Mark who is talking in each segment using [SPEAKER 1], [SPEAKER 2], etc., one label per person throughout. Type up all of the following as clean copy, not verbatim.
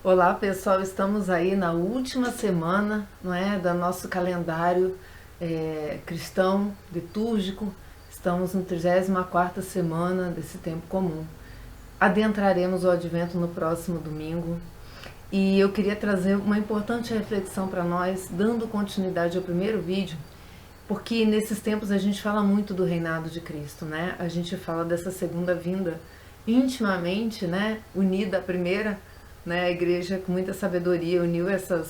[SPEAKER 1] Olá pessoal, estamos aí na última semana, não é, do nosso calendário cristão, litúrgico. Estamos na 34ª semana desse tempo comum. Adentraremos o Advento no próximo domingo e eu queria trazer uma importante reflexão para nós, dando continuidade ao primeiro vídeo, porque nesses tempos a gente fala muito do reinado de Cristo, né? A gente fala dessa segunda vinda intimamente, né, unida à primeira, né? A igreja com muita sabedoria uniu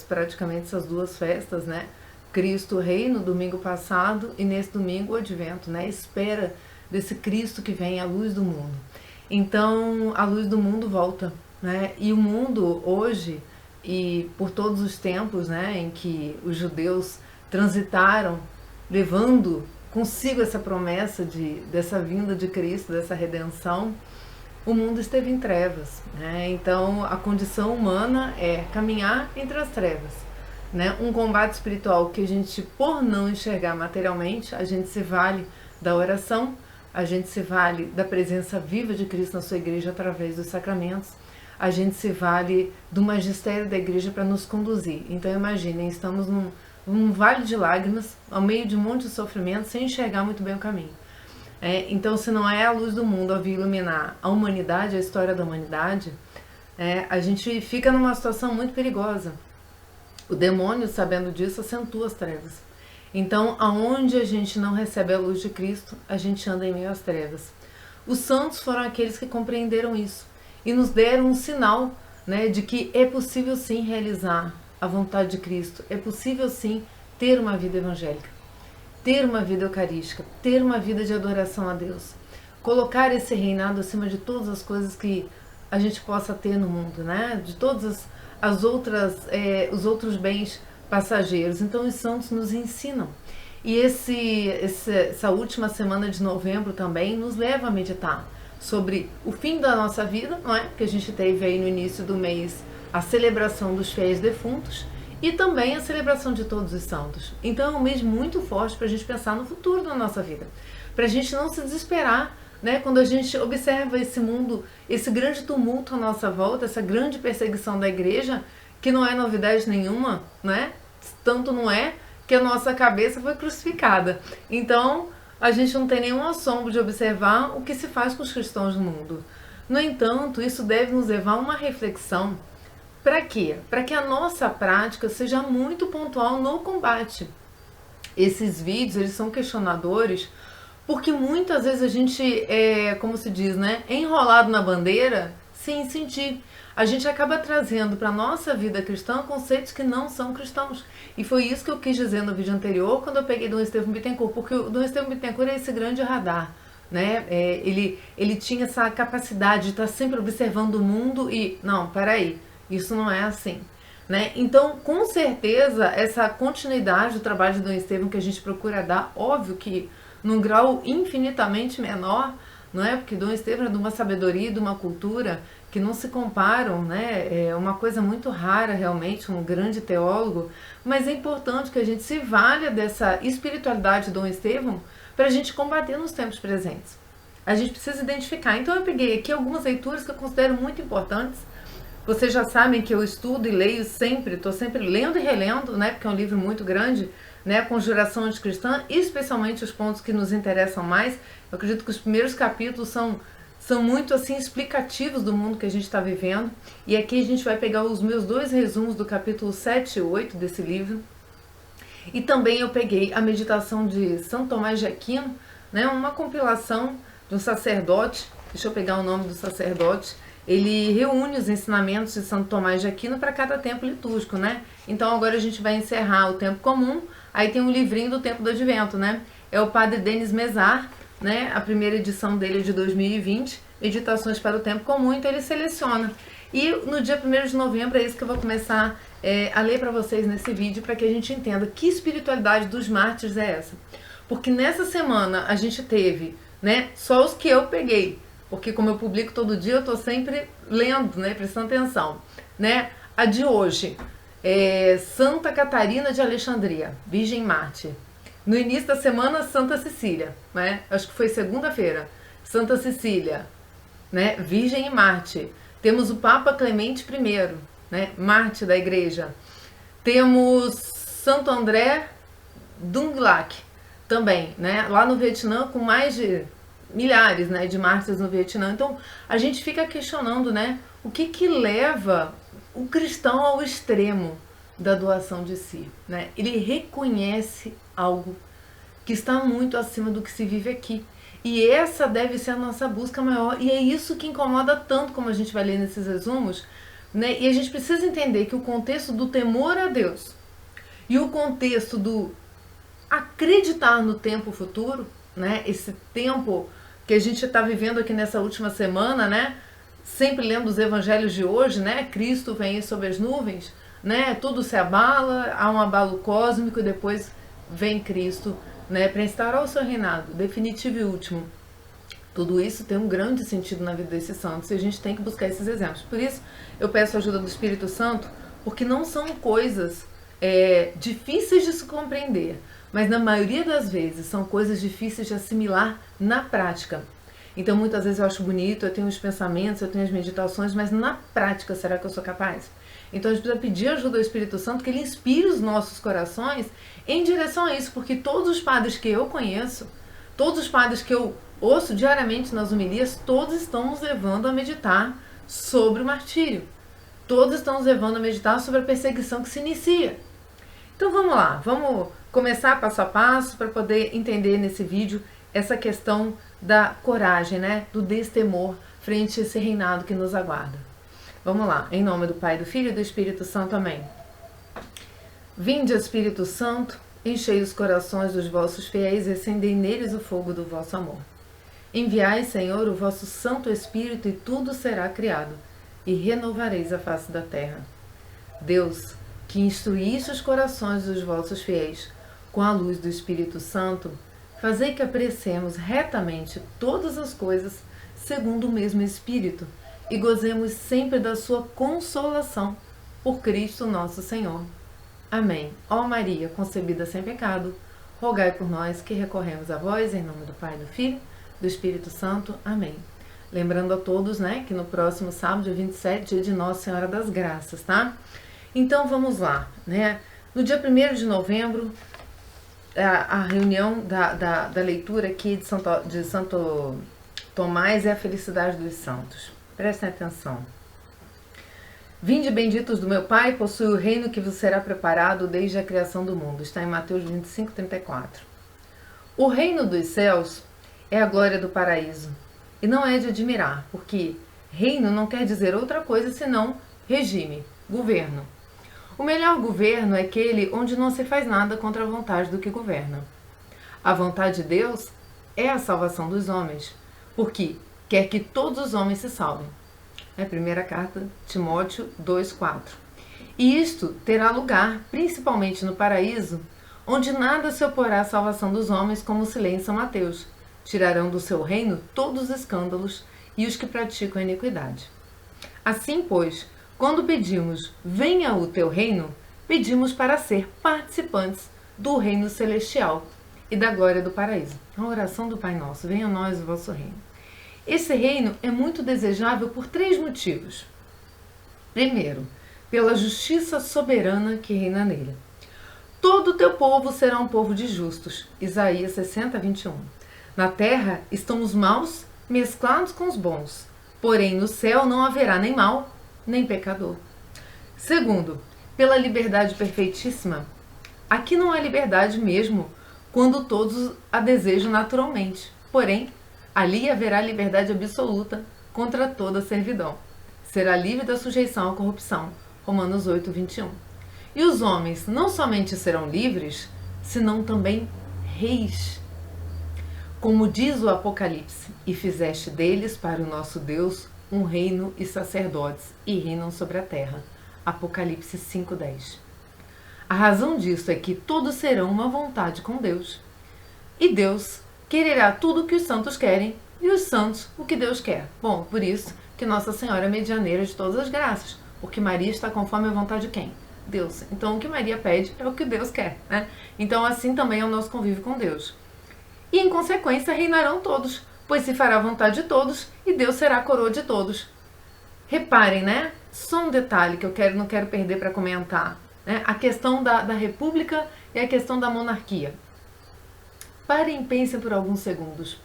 [SPEAKER 1] praticamente essas duas festas, né? Cristo Rei no domingo passado e nesse domingo o Advento, né? Espera desse Cristo que vem à luz do mundo. Então a luz do mundo volta, né? E o mundo hoje e por todos os tempos, né, em que os judeus transitaram, levando consigo essa promessa dessa vinda de Cristo, dessa redenção, o mundo esteve em trevas, né? Então a condição humana é caminhar entre as trevas, né? Um combate espiritual que a gente, por não enxergar materialmente, a gente se vale da oração, a gente se vale da presença viva de Cristo na sua igreja através dos sacramentos, a gente se vale do magistério da igreja para nos conduzir. Então imaginem, estamos num vale de lágrimas, ao meio de um monte de sofrimento, sem enxergar muito bem o caminho. Então, se não é a luz do mundo a vir iluminar a humanidade, a história da humanidade, a gente fica numa situação muito perigosa. O demônio, sabendo disso, acentua as trevas. Então, aonde a gente não recebe a luz de Cristo, a gente anda em meio às trevas. Os santos foram aqueles que compreenderam isso e nos deram um sinal, né, de que é possível sim realizar a vontade de Cristo, é possível sim ter uma vida evangélica, ter uma vida eucarística, ter uma vida de adoração a Deus, colocar esse reinado acima de todas as coisas que a gente possa ter no mundo, né? De todas as outras, os outros bens passageiros. Então os santos nos ensinam. E essa última semana de novembro também nos leva a meditar sobre o fim da nossa vida, não é? Que a gente teve aí no início do mês a celebração dos fiéis defuntos, e também a celebração de todos os santos. Então é um mês muito forte para a gente pensar no futuro da nossa vida, para a gente não se desesperar, né? Quando a gente observa esse mundo, esse grande tumulto à nossa volta, essa grande perseguição da igreja, que não é novidade nenhuma, né? Tanto não é que a nossa cabeça foi crucificada. Então a gente não tem nenhum assombro de observar o que se faz com os cristãos no mundo. No entanto, isso deve nos levar a uma reflexão. Para quê? Para que a nossa prática seja muito pontual no combate. Esses vídeos, eles são questionadores, porque muitas vezes a gente como se diz, né, enrolado na bandeira, sem sentir. A gente acaba trazendo para a nossa vida cristã conceitos que não são cristãos. E foi isso que eu quis dizer no vídeo anterior, quando eu peguei Dom Estevão Bittencourt, porque o Dom Estevão Bittencourt é esse grande radar, né? Ele tinha essa capacidade de estar sempre observando o mundo e, não, peraí, isso não é assim, né? Então, com certeza, essa continuidade do trabalho de Dom Estevão que a gente procura dar, óbvio que num grau infinitamente menor, não é? Porque Dom Estevão é de uma sabedoria, de uma cultura que não se comparam, né? É uma coisa muito rara realmente, um grande teólogo, mas é importante que a gente se valha dessa espiritualidade de Dom Estevão para a gente combater nos tempos presentes. A gente precisa identificar. Então eu peguei aqui algumas leituras que eu considero muito importantes. Vocês já sabem que eu estudo e leio sempre, estou sempre lendo e relendo, né, porque é um livro muito grande, né, a Conjuração Anticristã, especialmente os pontos que nos interessam mais. Eu acredito que os primeiros capítulos são muito assim explicativos do mundo que a gente está vivendo. E aqui a gente vai pegar os meus dois resumos do capítulo 7 e 8 desse livro. E também eu peguei a meditação de São Tomás de Aquino, né, uma compilação de um sacerdote, deixa eu pegar o nome do sacerdote. Ele reúne os ensinamentos de Santo Tomás de Aquino para cada tempo litúrgico, né? Então agora a gente vai encerrar o tempo comum, aí tem um livrinho do tempo do Advento, né? É o padre Denis Mézard, né? A primeira edição dele é de 2020, Meditações para o Tempo Comum, então ele seleciona. E no dia 1º de novembro é isso que eu vou começar a ler para vocês nesse vídeo, para que a gente entenda que espiritualidade dos mártires é essa. Porque nessa semana a gente teve, né, só os que eu peguei, porque como eu publico todo dia, eu estou sempre lendo, né, prestando atenção, né? A de hoje é Santa Catarina de Alexandria, Virgem Mártir. No início da semana, Santa Cecília, né? Acho que foi segunda-feira. Santa Cecília, né? Virgem e Mártir. Temos o Papa Clemente I, né? Mártir da igreja. Temos Santo André Dung-Lac também, né? Lá no Vietnã, com mais de milhares, né, de mártires no Vietnã. Então, a gente fica questionando, né, o que leva o cristão ao extremo da doação de si, né? Ele reconhece algo que está muito acima do que se vive aqui. E essa deve ser a nossa busca maior. E é isso que incomoda tanto, como a gente vai ler nesses resumos, né? E a gente precisa entender que o contexto do temor a Deus e o contexto do acreditar no tempo futuro, né? Esse tempo que a gente está vivendo aqui nessa última semana, né? Sempre lendo os evangelhos de hoje, né? Cristo vem sobre as nuvens, né? Tudo se abala, há um abalo cósmico e depois vem Cristo, né? Para instaurar o seu reinado definitivo e último. Tudo isso tem um grande sentido na vida desses santos e a gente tem que buscar esses exemplos. Por isso, eu peço a ajuda do Espírito Santo, porque não são coisas difíceis de se compreender, mas na maioria das vezes são coisas difíceis de assimilar na prática. Então muitas vezes eu acho bonito, eu tenho os pensamentos, eu tenho as meditações, mas na prática será que eu sou capaz? Então a gente precisa pedir ajuda ao Espírito Santo, que ele inspire os nossos corações em direção a isso, porque todos os padres que eu conheço, todos os padres que eu ouço diariamente nas homilias, todos estão nos levando a meditar sobre o martírio. Todos estão nos levando a meditar sobre a perseguição que se inicia. Então vamos lá, vamos começar passo a passo para poder entender nesse vídeo essa questão da coragem, né? Do destemor frente a esse reinado que nos aguarda. Vamos lá, em nome do Pai, do Filho e do Espírito Santo, amém. Vinde, Espírito Santo, enchei os corações dos vossos fiéis e acendei neles o fogo do vosso amor. Enviai, Senhor, o vosso Santo Espírito e tudo será criado, e renovareis a face da terra. Deus, que instruíste os corações dos vossos fiéis com a luz do Espírito Santo, fazei que apreciemos retamente todas as coisas segundo o mesmo Espírito e gozemos sempre da sua consolação por Cristo nosso Senhor. Amém. Ó Maria, concebida sem pecado, rogai por nós que recorremos a vós, em nome do Pai, do Filho, do Espírito Santo. Amém. Lembrando a todos, né, que no próximo sábado, dia 27, dia de Nossa Senhora das Graças, tá? Então vamos lá, né? No dia 1º de novembro, a reunião da leitura aqui de Santo Tomás é a felicidade dos santos. Prestem atenção. Vinde benditos do meu Pai, possui o reino que vos será preparado desde a criação do mundo. Está em Mateus 25, 34. O reino dos céus é a glória do paraíso. E não é de admirar, porque reino não quer dizer outra coisa senão regime, governo. O melhor governo é aquele onde não se faz nada contra a vontade do que governa. A vontade de Deus é a salvação dos homens, porque quer que todos os homens se salvem. É a primeira carta, Timóteo 2,4. E isto terá lugar principalmente no paraíso, onde nada se oporá à salvação dos homens, como se lê em São Mateus. Tirarão do seu reino todos os escândalos e os que praticam a iniquidade. Assim, pois, quando pedimos, venha o teu reino, pedimos para ser participantes do reino celestial e da glória do paraíso. A oração do Pai Nosso, venha a nós o vosso reino. Esse reino é muito desejável por 3 motivos. Primeiro, pela justiça soberana que reina nele. Todo o teu povo será um povo de justos. Isaías 60, 21. Na terra estão os maus mesclados com os bons, porém no céu não haverá nem mal, nem pecador. Segundo, pela liberdade perfeitíssima. Aqui não há liberdade mesmo, quando todos a desejam naturalmente. Porém, ali haverá liberdade absoluta contra toda servidão. Será livre da sujeição à corrupção. Romanos 8, 21. E os homens não somente serão livres, senão também reis. Como diz o Apocalipse, e fizeste deles para o nosso Deus um reino e sacerdotes, e reinam sobre a terra. Apocalipse 5:10. A razão disso é que todos serão uma vontade com Deus. E Deus quererá tudo o que os santos querem, e os santos o que Deus quer. Bom, por isso que Nossa Senhora é medianeira de todas as graças, porque Maria está conforme a vontade de quem? Deus. Então o que Maria pede é o que Deus quer, né? Então assim também é o nosso convívio com Deus. E em consequência reinarão todos, pois se fará a vontade de todos, e Deus será a coroa de todos. Reparem, né? Só um detalhe que não quero perder para comentar, né? A questão da república e a questão da monarquia. Parem e pensem por alguns segundos,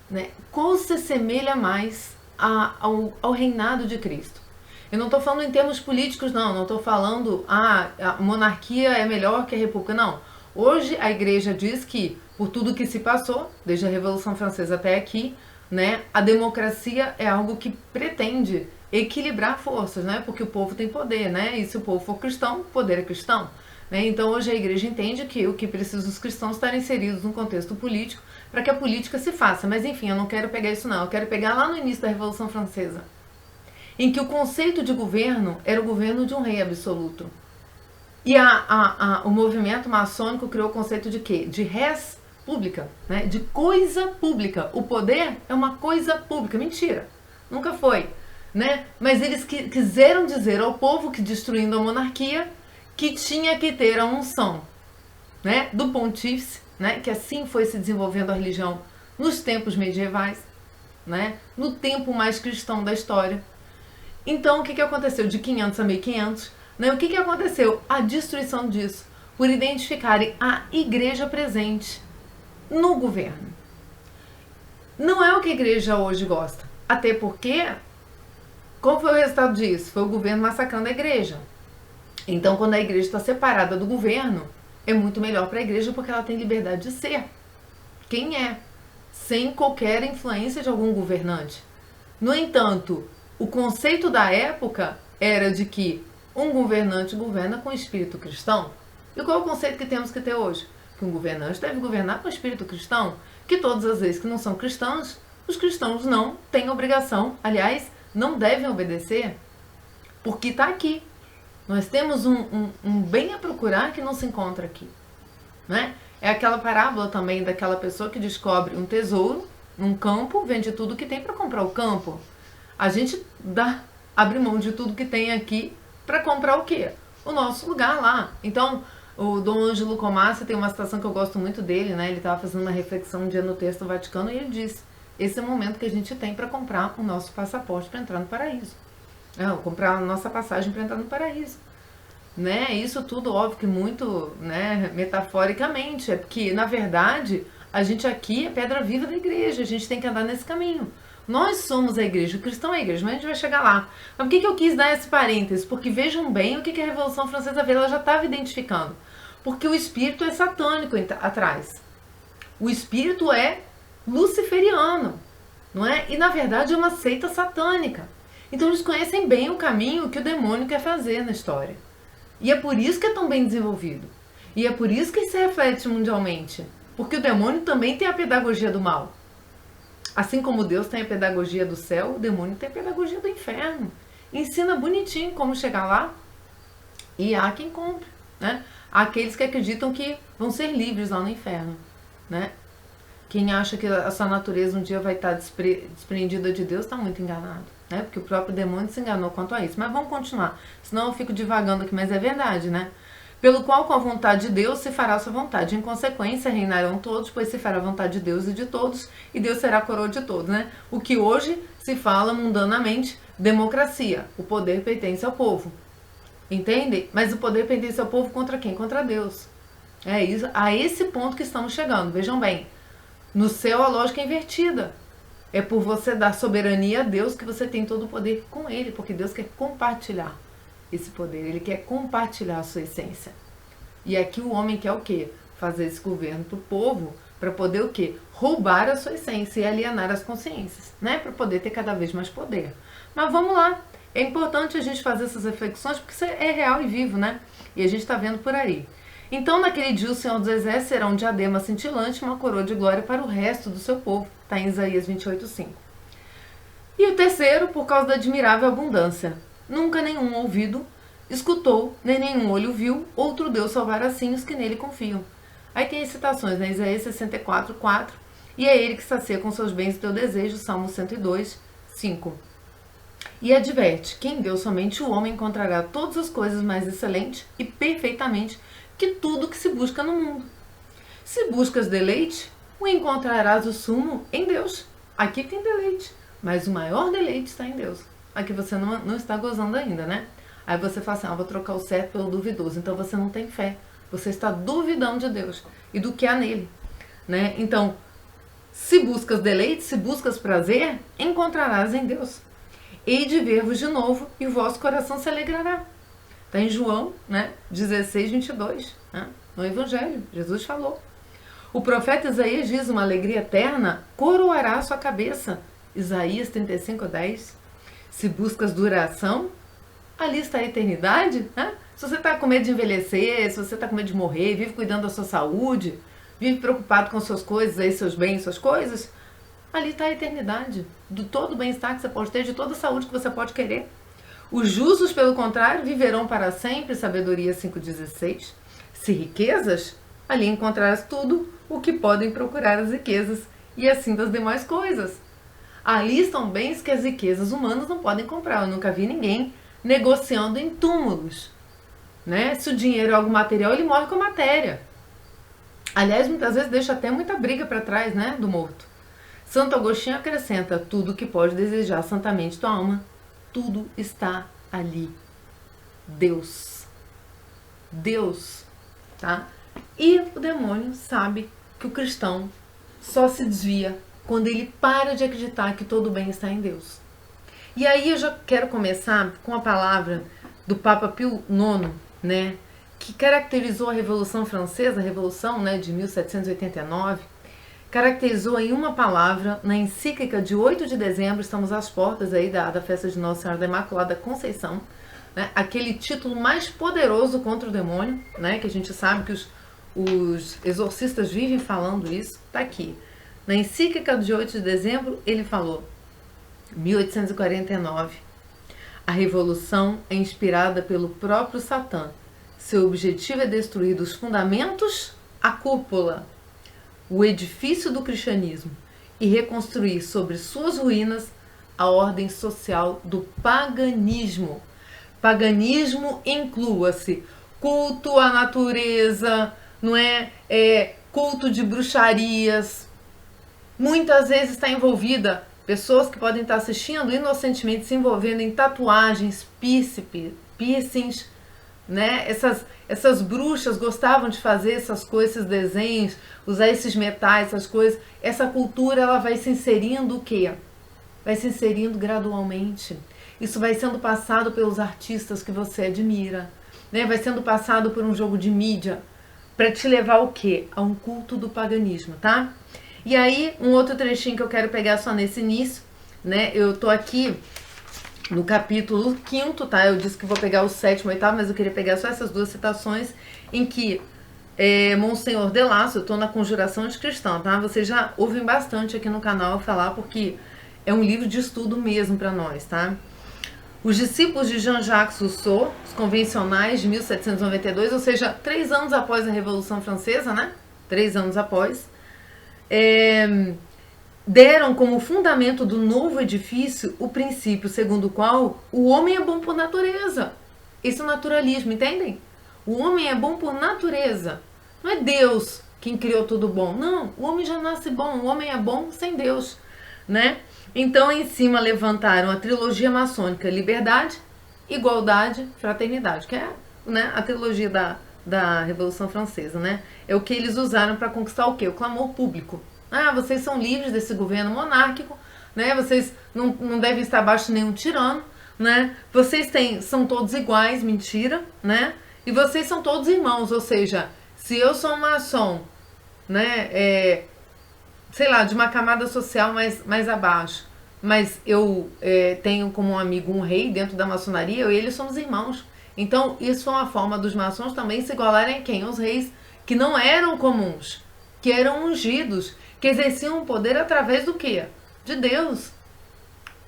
[SPEAKER 1] né? Qual se assemelha mais ao reinado de Cristo? Eu não estou falando em termos políticos, não estou falando a monarquia é melhor que a república, não. Hoje a igreja diz que, por tudo que se passou, desde a Revolução Francesa até aqui, né, a democracia é algo que pretende equilibrar forças, né, porque o povo tem poder, né, e se o povo for cristão, o poder é cristão. Né, então hoje a igreja entende que o que precisa os cristãos estar inseridos num contexto político para que a política se faça. Mas enfim, eu não quero pegar isso não, eu quero pegar lá no início da Revolução Francesa, em que o conceito de governo era o governo de um rei absoluto. E o movimento maçônico criou o conceito de quê? De res pública, né? De coisa pública. O poder é uma coisa pública. Mentira, nunca foi. Né? Mas eles quiseram dizer ao povo que, destruindo a monarquia, que tinha que ter a unção, né, do pontífice, né, que assim foi se desenvolvendo a religião nos tempos medievais, né, no tempo mais cristão da história. Então, o que aconteceu de 500 a 1500? Né, o que aconteceu? A destruição disso, por identificarem a igreja presente no governo. Não é o que a igreja hoje gosta, até porque, qual foi o resultado disso? Foi o governo massacrando a igreja. Então, quando a igreja está separada do governo, é muito melhor para a igreja porque ela tem liberdade de ser quem é, sem qualquer influência de algum governante. No entanto, o conceito da época era de que um governante governa com espírito cristão. E qual é o conceito que temos que ter hoje? Que um governante deve governar com espírito cristão, que todas as vezes que não são cristãos, os cristãos não têm obrigação, aliás, não devem obedecer, porque está aqui. Nós temos um bem a procurar que não se encontra aqui, né? É aquela parábola também daquela pessoa que descobre um tesouro num campo, vende tudo que tem para comprar o campo. A gente abre mão de tudo que tem aqui para comprar o quê? O nosso lugar lá. Então, o Dom Ângelo Comassi tem uma citação que eu gosto muito dele, né? Ele estava fazendo uma reflexão um dia no texto do Vaticano e ele disse: esse é o momento que a gente tem para comprar o nosso passaporte para entrar no paraíso. Comprar a nossa passagem para entrar no paraíso. Né? Isso tudo, óbvio que muito, né, metaforicamente, é porque, na verdade, a gente aqui é pedra viva da igreja, a gente tem que andar nesse caminho. Nós somos a igreja, o cristão é a igreja, mas a gente vai chegar lá. Mas por que eu quis dar esse parênteses? Porque vejam bem o que a Revolução Francesa veio, ela já estava identificando. Porque o espírito é satânico atrás. O espírito é luciferiano, não é? E, na verdade, é uma seita satânica. Então, eles conhecem bem o caminho que o demônio quer fazer na história. E é por isso que é tão bem desenvolvido. E é por isso que se reflete mundialmente. Porque o demônio também tem a pedagogia do mal. Assim como Deus tem a pedagogia do céu, o demônio tem a pedagogia do inferno. Ensina bonitinho como chegar lá. E há quem compre, né? Há aqueles que acreditam que vão ser livres lá no inferno, né? Quem acha que a sua natureza um dia vai estar desprendida de Deus está muito enganado, né? Porque o próprio demônio se enganou quanto a isso. Mas vamos continuar, senão eu fico divagando aqui, mas é verdade, né? Pelo qual, com a vontade de Deus, se fará a sua vontade. Em consequência, reinarão todos, pois se fará a vontade de Deus e de todos, e Deus será a coroa de todos, né? O que hoje se fala mundanamente, democracia. O poder pertence ao povo. Entende? Mas o poder pertence ao povo contra quem? Contra Deus. É isso, a esse ponto que estamos chegando. Vejam bem, no céu a lógica é invertida. É por você dar soberania a Deus que você tem todo o poder com Ele, porque Deus quer compartilhar esse poder, Ele quer compartilhar a sua essência. E aqui o homem quer o quê? Fazer esse governo para o povo, para poder o quê? Roubar a sua essência e alienar as consciências, né? Para poder ter cada vez mais poder. Mas vamos lá, é importante a gente fazer essas reflexões, porque isso é real e vivo, né? E a gente está vendo por aí. Então, naquele dia, o Senhor dos Exércitos será um diadema cintilante, uma coroa de glória para o resto do seu povo. Está em Isaías 28:5. E o terceiro, por causa da admirável abundância. Nunca nenhum ouvido escutou, nem nenhum olho viu, outro Deus salvar assim os que nele confiam. Aí tem as citações, né? Isaías 64:4. E é ele que sacia com seus bens o teu desejo, Salmo 102:5. E adverte que em Deus somente o homem encontrará todas as coisas mais excelentes e perfeitamente que tudo que se busca no mundo. Se buscas deleite, o encontrarás o sumo em Deus. Aqui tem deleite, mas o maior deleite está em Deus. Aqui você não está gozando ainda, né? Aí você fala assim, vou trocar o certo pelo duvidoso. Então você não tem fé. Você está duvidando de Deus e do que há nele, né? Então, se buscas deleite, se buscas prazer, encontrarás em Deus. Hei de ver-vos de novo e o vosso coração se alegrará. Está em João, né? 16, 22, né? No Evangelho, Jesus falou. O profeta Isaías diz, uma alegria eterna coroará a sua cabeça. Isaías 35, 10. Se buscas duração, ali está a eternidade, né? Se você está com medo de envelhecer, se você está com medo de morrer, vive cuidando da sua saúde, vive preocupado com suas coisas, aí, seus bens, suas coisas, ali está a eternidade, do todo o bem-estar que você pode ter, de toda a saúde que você pode querer. Os justos, pelo contrário, viverão para sempre, sabedoria 5,16. Se riquezas, ali encontrarás tudo o que podem procurar as riquezas, e assim das demais coisas. Ali estão bens que as riquezas humanas não podem comprar. Eu nunca vi ninguém negociando em túmulos, né? Se o dinheiro é algo material, ele morre com a matéria. Aliás, muitas vezes deixa até muita briga para trás, né, do morto. Santo Agostinho acrescenta, tudo que pode desejar santamente tua alma, tudo está ali. Deus. Deus, tá? E o demônio sabe que o cristão só se desvia quando ele para de acreditar que todo bem está em Deus. E aí eu já quero começar com a palavra do Papa Pio IX, né, que caracterizou a Revolução Francesa, a Revolução, né, de 1789, caracterizou em uma palavra na encíclica de 8 de dezembro, estamos às portas aí da festa de Nossa Senhora da Imaculada Conceição, né, aquele título mais poderoso contra o demônio, né, que a gente sabe que os exorcistas vivem falando isso, tá aqui. Na encíclica de 8 de dezembro, ele falou, 1849, a revolução é inspirada pelo próprio Satã. Seu objetivo é destruir dos fundamentos a cúpula, o edifício do cristianismo, e reconstruir sobre suas ruínas a ordem social do paganismo. Paganismo inclua-se culto à natureza, não é? Culto de bruxarias. Muitas vezes está envolvida pessoas que podem estar assistindo inocentemente se envolvendo em tatuagens, piercings, né? Essas bruxas gostavam de fazer essas coisas, esses desenhos, usar esses metais, essas coisas. Essa cultura ela vai se inserindo o quê? Vai se inserindo gradualmente. Isso vai sendo passado pelos artistas que você admira, né? Vai sendo passado por um jogo de mídia para te levar ao quê? A um culto do paganismo, tá? E aí, um outro trechinho que eu quero pegar só nesse início, né? Eu tô aqui no capítulo 5º, tá? Eu disse que vou pegar o 7º e 8º, mas eu queria pegar só essas duas citações em que Monsenhor de Lasso, eu tô na Conjuração Anticristã, tá? Vocês já ouvem bastante aqui no canal falar, porque é um livro de estudo mesmo para nós, tá? Os discípulos de Jean-Jacques Rousseau, os convencionais de 1792, ou seja, 3 anos após a Revolução Francesa, né? 3 anos após, deram como fundamento do novo edifício o princípio segundo o qual o homem é bom por natureza. Esse é o naturalismo, entendem? O homem é bom por natureza. Não é Deus quem criou tudo bom. Não, o homem já nasce bom. O homem é bom sem Deus, né? Então, em cima levantaram a trilogia maçônica Liberdade, Igualdade, Fraternidade, que é, né, a trilogia da Revolução Francesa, né? É o que eles usaram para conquistar o quê? O clamor público. Ah, vocês são livres desse governo monárquico, né? Vocês não devem estar abaixo de nenhum tirano, né? Vocês são todos iguais, mentira, né? E vocês são todos irmãos, ou seja, se eu sou um maçom, né? Sei lá, de uma camada social mais abaixo, mas eu tenho como um amigo um rei dentro da maçonaria, eu e ele somos irmãos. Então, isso foi uma forma dos maçons também se igualarem a quem? Os reis que não eram comuns, que eram ungidos, que exerciam o poder através do quê? De Deus.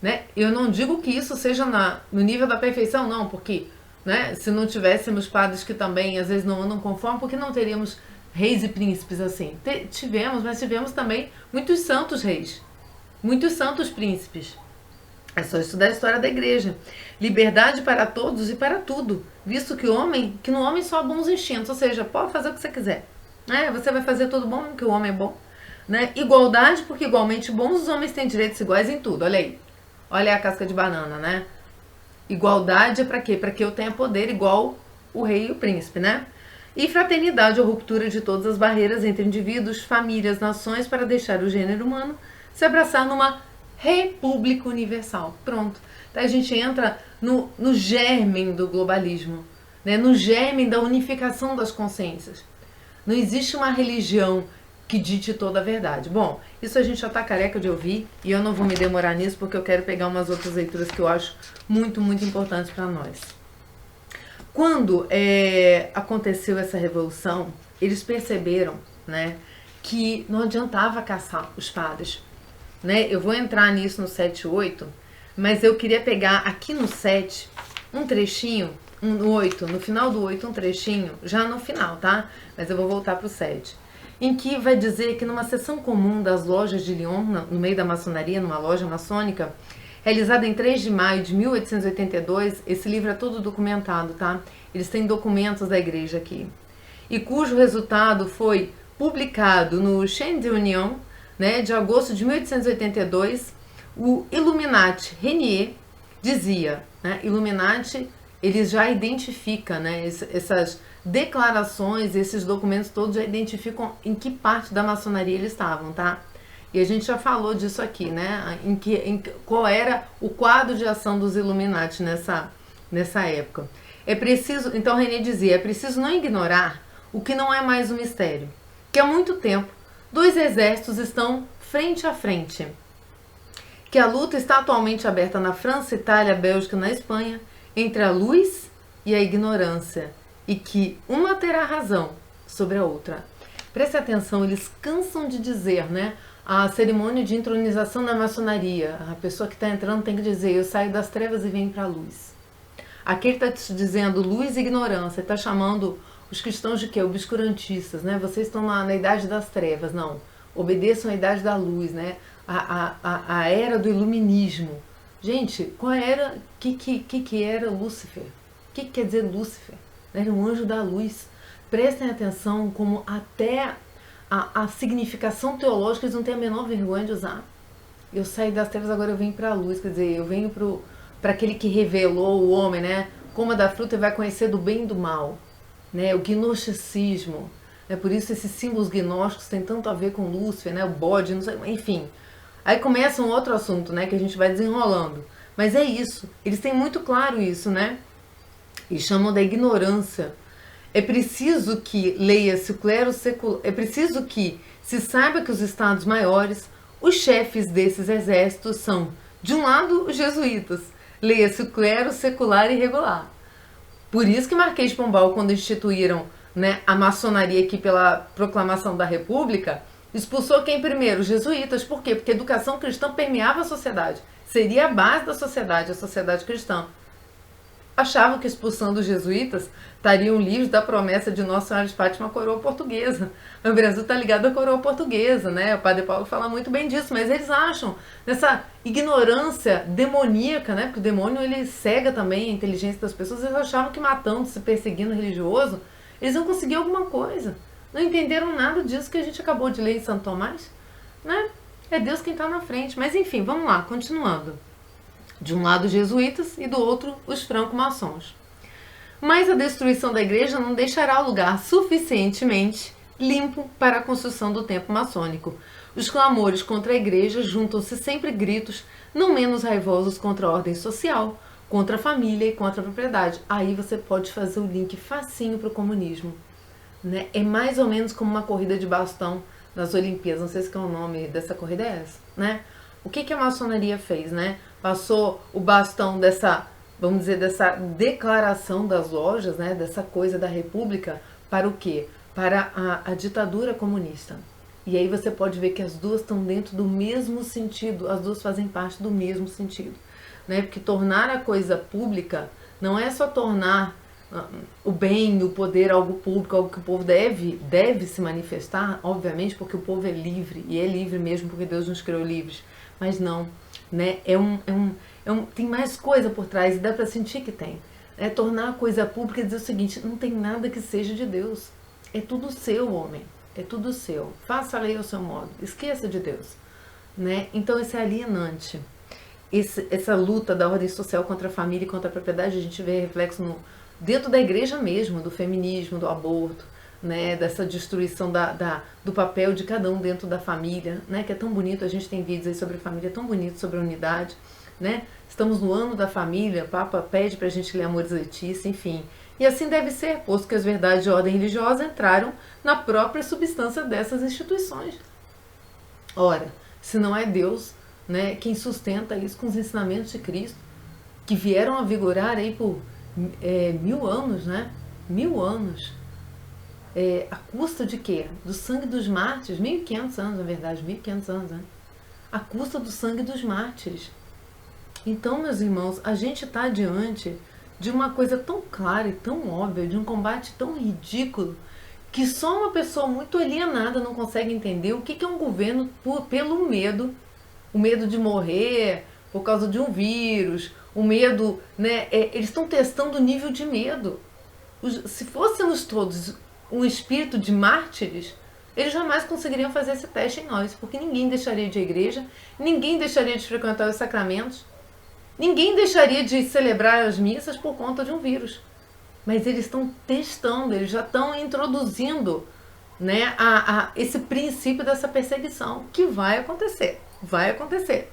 [SPEAKER 1] Né? Eu não digo que isso seja no nível da perfeição, não, porque, né, se não tivéssemos padres que também às vezes não andam conforme, porque não teríamos reis e príncipes assim. Tivemos, mas tivemos também muitos santos reis, muitos santos príncipes. É só estudar a história da igreja. Liberdade para todos e para tudo, visto que no homem só há bons instintos, ou seja, pode fazer o que você quiser. Você vai fazer tudo bom, porque o homem é bom. Né? Igualdade, porque igualmente bons os homens têm direitos iguais em tudo, olha aí. Olha a casca de banana, né? Igualdade é para quê? Para que eu tenha poder igual o rei e o príncipe, né? E fraternidade, a ruptura de todas as barreiras entre indivíduos, famílias, nações, para deixar o gênero humano se abraçar numa república universal. Pronto. Então a gente entra no germen do globalismo, né? No germen da unificação das consciências. Não existe uma religião que dite toda a verdade. Bom, isso a gente já está careca de ouvir e eu não vou me demorar nisso porque eu quero pegar umas outras leituras que eu acho muito, muito importantes para nós. Quando aconteceu essa revolução, eles perceberam, né, que não adiantava caçar os padres. Né? Eu vou entrar nisso no 7 e 8, mas eu queria pegar aqui no 7 um trechinho, no 8, no final do 8 um trechinho, já no final, tá? Mas eu vou voltar para o 7. Em que vai dizer que numa sessão comum das lojas de Lyon, no meio da maçonaria, numa loja maçônica, realizada em 3 de maio de 1882, esse livro é todo documentado, tá? Eles têm documentos da igreja aqui. E cujo resultado foi publicado no Chaîne d'Union, né, de agosto de 1882, o Illuminati Renier dizia, né, Illuminati, eles já identificam, né, essas declarações, esses documentos todos já identificam em que parte da maçonaria eles estavam, tá? E a gente já falou disso aqui, né, qual era o quadro de ação dos Illuminati nessa época. É preciso, então Renier dizia, é preciso não ignorar o que não é mais um mistério, que há muito tempo 2 exércitos estão frente a frente, que a luta está atualmente aberta na França, Itália, Bélgica, na Espanha, entre a luz e a ignorância, e que uma terá razão sobre a outra. Preste atenção, eles cansam de dizer, né? A cerimônia de entronização na maçonaria, a pessoa que está entrando tem que dizer, eu saio das trevas e venho para a luz. Aqui ele está te dizendo luz e ignorância, está chamando os cristãos de quê? Obscurantistas, né? Vocês estão na idade das trevas, não. Obedeçam à idade da luz, né? A era do iluminismo. Gente, qual era, que era Lúcifer? O que quer dizer Lúcifer? Era um anjo da luz. Prestem atenção como até a significação teológica eles não têm a menor vergonha de usar. Eu saí das trevas, agora eu venho para a luz, quer dizer, eu venho para aquele que revelou o homem, né? Coma da fruta e vai conhecer do bem e do mal. Né, o gnosticismo, né, por isso esses símbolos gnósticos têm tanto a ver com Lúcifer, né, o bode, não sei, enfim. Aí começa um outro assunto, né, que a gente vai desenrolando. Mas é isso, eles têm muito claro isso, né? E chamam da ignorância. É preciso que leia-se o clero secular, é preciso que se saiba que os estados maiores, os chefes desses exércitos são, de um lado, os jesuítas, leia-se o clero secular e regular. Por isso que Marquês de Pombal, quando instituíram, né, a maçonaria aqui pela proclamação da República, expulsou quem primeiro? Os jesuítas. Por quê? Porque a educação cristã permeava a sociedade. Seria a base da sociedade, a sociedade cristã. Achavam que expulsando os jesuítas estariam livres da promessa de Nossa Senhora de Fátima, coroa portuguesa. O Brasil está ligado à coroa portuguesa, né? O Padre Paulo fala muito bem disso, mas eles acham nessa ignorância demoníaca, né? Porque o demônio ele cega também a inteligência das pessoas. Eles achavam que matando, se perseguindo religioso, eles iam conseguir alguma coisa. Não entenderam nada disso que a gente acabou de ler em Santo Tomás, né? É Deus quem está na frente. Mas enfim, vamos lá, continuando. De um lado os jesuítas e do outro os franco-maçons. Mas a destruição da igreja não deixará o lugar suficientemente limpo para a construção do templo maçônico. Os clamores contra a igreja juntam-se sempre gritos não menos raivosos contra a ordem social, contra a família e contra a propriedade. Aí você pode fazer o link facinho para o comunismo. Né? É mais ou menos como uma corrida de bastão nas Olimpíadas. Não sei se é o nome dessa corrida é essa, né? O que a maçonaria fez, né? Passou o bastão dessa, vamos dizer, dessa declaração das lojas, né? Dessa coisa da república, para o quê? Para a ditadura comunista. E aí você pode ver que as duas estão dentro do mesmo sentido, as duas fazem parte do mesmo sentido, né? Porque tornar a coisa pública não é só tornar o bem, o poder, algo público, algo que o povo deve se manifestar, obviamente, porque o povo é livre, e é livre mesmo porque Deus nos criou livres, mas não, né? Tem mais coisa por trás, e dá para sentir que tem. É tornar a coisa pública e dizer o seguinte, não tem nada que seja de Deus, é tudo seu, homem, é tudo seu, faça a lei ao seu modo, esqueça de Deus, né? Então isso é alienante. essa luta da ordem social contra a família e contra a propriedade, a gente vê reflexo dentro da igreja mesmo, do feminismo, do aborto, né, dessa destruição do papel de cada um dentro da família, né, que é tão bonito. A gente tem vídeos aí sobre família, tão bonito, sobre a unidade, né? Estamos no ano da família, o Papa pede pra gente ler Amoris Laetitia, enfim. E assim deve ser, posto que as verdades de ordem religiosa entraram na própria substância dessas instituições. Ora, se não é Deus, né, quem sustenta isso com os ensinamentos de Cristo, que vieram a vigorar aí por 1000 anos, né? 1000 anos. A custa de quê? Do sangue dos mártires, 1500 anos, na verdade, 1500 anos, né? A custa do sangue dos mártires. Então, meus irmãos, a gente está diante de uma coisa tão clara e tão óbvia, de um combate tão ridículo, que só uma pessoa muito alienada não consegue entender o que é um governo pelo medo. O medo de morrer por causa de um vírus, o medo, né? Eles estão testando o nível de medo. Se fôssemos todos um espírito de mártires, eles jamais conseguiriam fazer esse teste em nós, porque ninguém deixaria de ir à igreja, ninguém deixaria de frequentar os sacramentos, ninguém deixaria de celebrar as missas por conta de um vírus. Mas eles estão testando, eles já estão introduzindo, né, esse princípio dessa perseguição, que vai acontecer. Vai acontecer.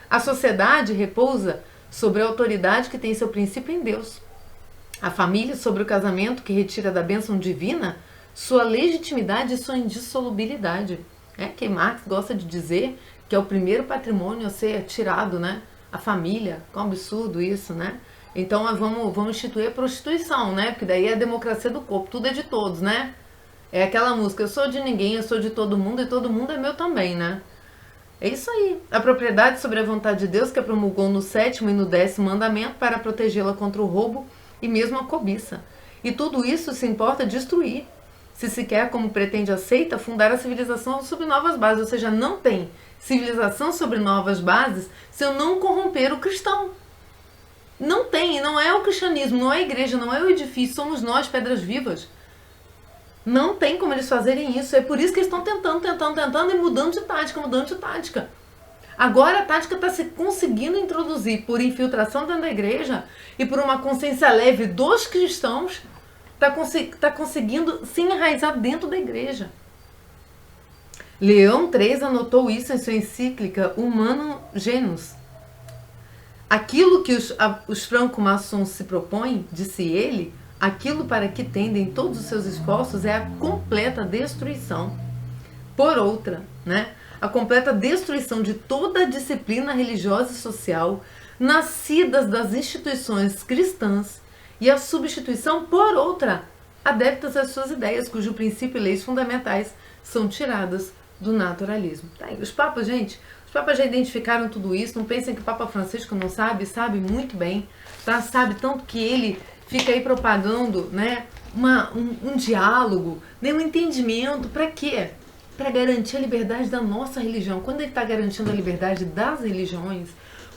[SPEAKER 1] A sociedade repousa sobre a autoridade que tem seu princípio em Deus. A família sobre o casamento que retira da bênção divina sua legitimidade e sua indissolubilidade. Que Marx gosta de dizer que é o primeiro patrimônio a ser tirado, né? A família. Que é um absurdo isso, né? Então nós vamos instituir a prostituição, né? Porque daí é a democracia do corpo, tudo é de todos, né? É aquela música, eu sou de ninguém, eu sou de todo mundo e todo mundo é meu também, né? É isso aí. A propriedade sobre a vontade de Deus que promulgou no 7º e no 10º mandamento para protegê-la contra o roubo e mesmo a cobiça. E tudo isso se importa destruir. Se se quer, como pretende a seita, fundar a civilização sobre novas bases. Ou seja, não tem civilização sobre novas bases se eu não corromper o cristão. Não tem, não é o cristianismo, não é a igreja, não é o edifício, somos nós, pedras vivas. Não tem como eles fazerem isso. É por isso que eles estão tentando e mudando de tática. Agora a tática está se conseguindo introduzir por infiltração dentro da igreja e por uma consciência leve dos cristãos, está conseguindo se enraizar dentro da igreja. Leão XIII anotou isso em sua encíclica Humanum Genus. Aquilo que os franco-maçons se propõem, disse ele, aquilo para que tendem todos os seus esforços é a completa destruição. Por outra, né? A completa destruição de toda a disciplina religiosa e social nascidas das instituições cristãs e a substituição por outra, adeptas às suas ideias, cujo princípio e leis fundamentais são tiradas do naturalismo. Tá aí. Os papas, gente, os papas já identificaram tudo isso. Não pensem que o Papa Francisco não sabe, sabe muito bem, tá? Sabe tanto que ele fica aí propagando, né, um diálogo, né, um entendimento. Para quê? Para garantir a liberdade da nossa religião. Quando ele está garantindo a liberdade das religiões,